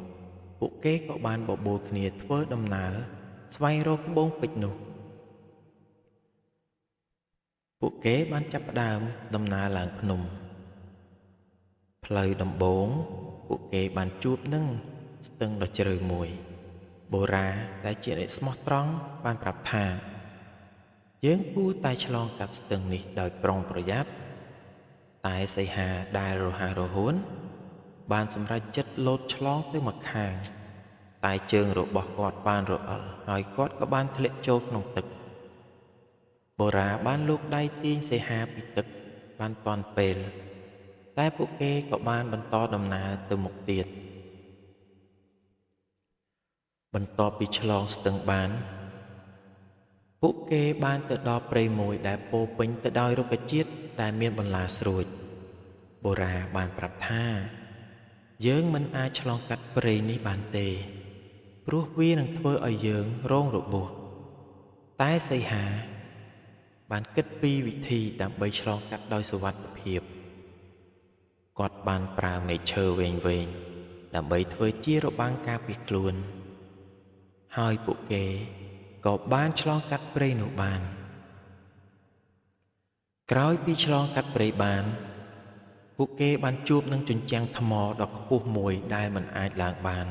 ពួកគេក៏បានបបួលគ្នាធ្វើដំណើរស្វែងរកត្បូងពេជ្រនោះពួកគេបានចាប់ផ្ដើមដំណើរឡើងភ្នំផ្លូវដំបូងពួកគេបានជួបនឹងស្ទឹងដ៏ជ្រៅមួយបូរ៉ាដែលជាអ្នកស្មោះត្រង់បានប្រាប់ថាយើងគួរតែឆ្លងកាត់ស្ទឹងនេះដោយប្រុងប្រយ័ត្នតែសីហាដែលរហ័សរហួនបានសម្រេចចិត្តលោតឆ្លងទៅម្ខាងតែជើងរបស់គាត់បានរអិលហើយគាត់ក៏បានធ្លាក់ចូលក្នុងទឹកបូរ៉ាបានលូកដៃទាញសីហាពីទឹកបានទាន់ពេលតែពួកគេក៏បានបន្តដំណើរទៅមុខទៀតបន្ទាប់ពីឆ្លងស្ទឹងបានពួកគេបានទៅដល់ព្រៃមួយដែលពោរពេញទៅដោយរុក្ខជាតិដែលមានបន្លាស្រួចបូរ៉ាបានប្រាប់ថាយើងមិនអាចឆ្លងកាត់ព្រៃនេះបានទេព្រោះវានឹងធ្វើឲ្យយើងរងរបួសតែសីហាបានគិតពីវិធីដើម្បីឆ្លងកាត់ដោយសុវត្ថិភាពគាត់បានប្រើមែកឈើវែងៗដើម្បីធ្វើជារបាំងការពារខ្លួនហើយពួកគេក៏បានឆ្លងកាត់ព្រៃនោះបានក្រោយពីឆ្លងកាត់ព្រៃបានពួកគេបានជួបនឹងជញ្ជាំងថ្មដ៏ខ្ពស់មួយដែលមិនអាចឡើងបាន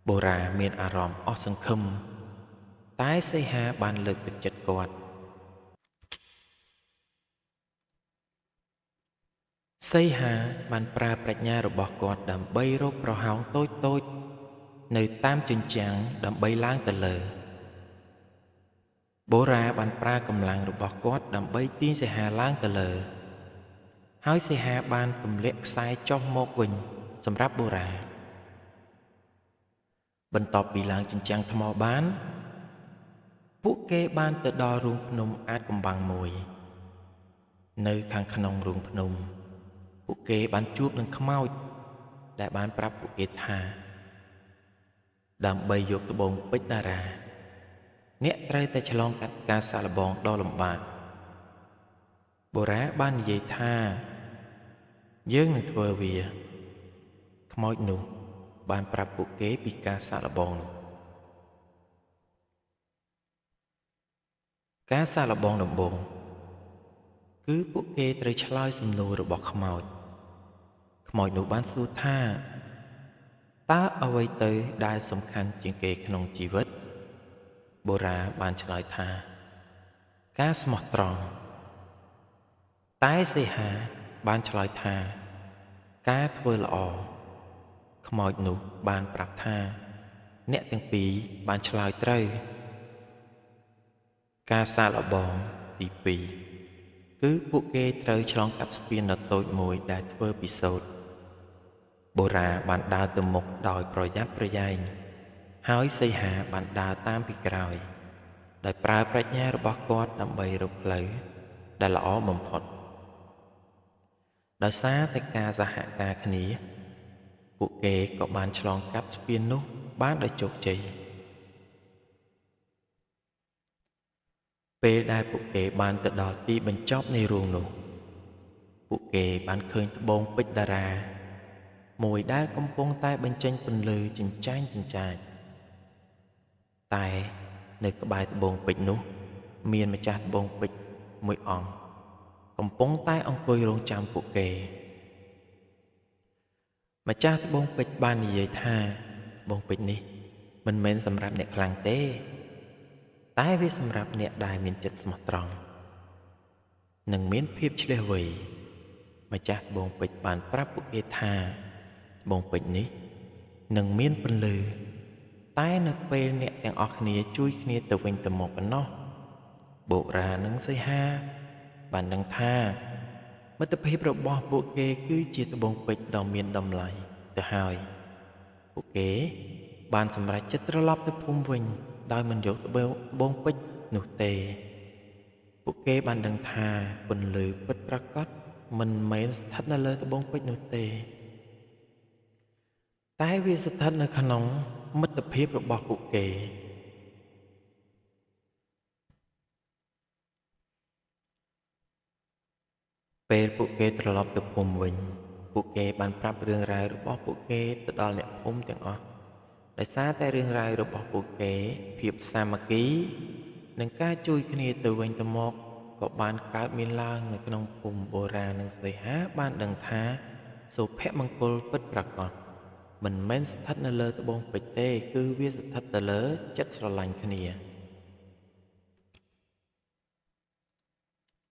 បូរ៉ាមានអារម្មណ៍អស់សង្ឃឹមតែសីហាបានលើកទឹកចិត្តគាត់សីហាបានប្រើប្រាជ្ញារបស់គាត់ដើម្បីរកប្រហោងតូចៗនៅតាមជញ្ជាំងដើម្បីឡើងទៅលើបូរ៉ាបានប្រើកម្លាំងរបស់គាត់ដើម្បីទាញសីហាឡើងទៅលើហើយសីហាបានទម្លាក់ខ្សែចុះមកវិញសម្រាប់បូរ៉ាបន្ទាប់ពីឡើងជញ្ជាំងថ្មបានពួកគេបានទៅដល់រូងភ្នំអាចកំបាំងមួយនៅខាងក្នុងរូងភ្នំពួកគេបានជួបនឹងខ្មោចដែលបានប្រាប់ពួកគេថាដើម្បីយកត្បូងពេជ្រតារាអ្នកត្រូវតែឆ្លងកាត់ការសាកល្បងដ៏លំបាកបូរ៉ាបាននិយាយថាយើងនឹងធ្វើវាខ្មោចនោះបានប្រាប់ពួកគេពីការសាកល្បងនោះការសាកល្បងដំបូងគឺពួកគេត្រូវឆ្លើយសំណួររបស់ខ្មោច ខ្មោចនោះបានសួរថាតើអ្វីទៅដែលសំខាន់ជាងគេក្នុងជីវិតបុរាបានឆ្លើយថាការស្មោះត្រង់តែសីហាបានឆ្លើយថាការធ្វើល្អខ្មោចនោះបានប្រាប់ថាអ្នកទាំងពីរបានឆ្លើយត្រូវការសាកល្បងទី2គឺពួកគេត្រូវឆ្លងកាត់ស្ពានដ៏តូចមួយដែលធ្វើពីសូត្របុរាបានដើរទៅមុខដោយប្រយ័ត្នប្រយែងហើយសីហាបានដើរតាមពីក្រោយដោយប្រើប្រាជ្ញារបស់គាត់ដើម្បីរកផ្លូវដែលល្អបំផុតដោយសារតែការសហការគ្នាពួកគេក៏បានឆ្លងកាត់ស្ពាននោះបានដោយជោគជ័យពេលដែលពួកគេបានទៅដល់ទីបញ្ចប់នៃរូងនោះពួកគេបានឃើញត្បូងពេជ្រតារាមួយដែលកំពុងតែបញ្ចេញពន្លឺចិញ្ចែងចិញ្ចាចតែនៅក្បែរត្បូងពេជ្រនោះមានម្ចាស់ត្បូងពេជ្រមួយអង្គកំពុងតែអង្គុយរង់ចាំពួកគេម្ចាស់ត្បូងពេជ្របាននិយាយថាត្បូងពេជ្រនេះមិនមែនសម្រាប់អ្នកខ្លាំងទេតែវាសម្រាប់អ្នកដែលមានចិត្តស្មោះត្រង់និងមានភាពឆ្លាសវៃម្ចាស់ត្បូងពេជ្របានប្រាប់ពួកគេថាត្បូងពេជ្រនេះនឹងមានពន្លឺតែនៅពេលអ្នកទាំងអស់គ្នាជួយគ្នាទៅវិញទៅមកប៉ុណ្ណោះបុរានិងសីហាបានដឹងថាមិត្តភាពរបស់ពួកគេគឺជាត្បូងពេជ្រដ៏មានតម្លៃទៅហើយពួកគេបានសម្រេចចិត្តត្រឡប់ទៅភូមិវិញដោយមិនយកត្បូងពេជ្រនោះទេពួកគេបានដឹងថាពន្លឺពិតប្រាកដមិនមែនស្ថិតនៅលើត្បូងពេជ្រនោះទេតែវាស្ថិតនៅក្នុងមិត្តភាពរបស់ពួកគេពេលពួកគេត្រឡប់ទៅភូមិវិញពួកគេបានប្រាប់រឿងរ៉ាវរបស់ពួកគេទៅដល់អ្នកភូមិទាំងអស់ដោយសារតែរឿងរ៉ាវរបស់ពួកគេភាពសាមគ្គីនិងការជួយគ្នាទៅវិញទៅមកក៏បានកើតមានឡើងនៅក្នុងភូមិបុរាណនិងសីហាបានដឹងថាសុភមង្គលពិតប្រាកដមិនមែនស្ថិតនៅលើត្បូងពេជ្រទេគឺវាស្ថិតទៅលើចិត្តស្រឡាញ់គ្នា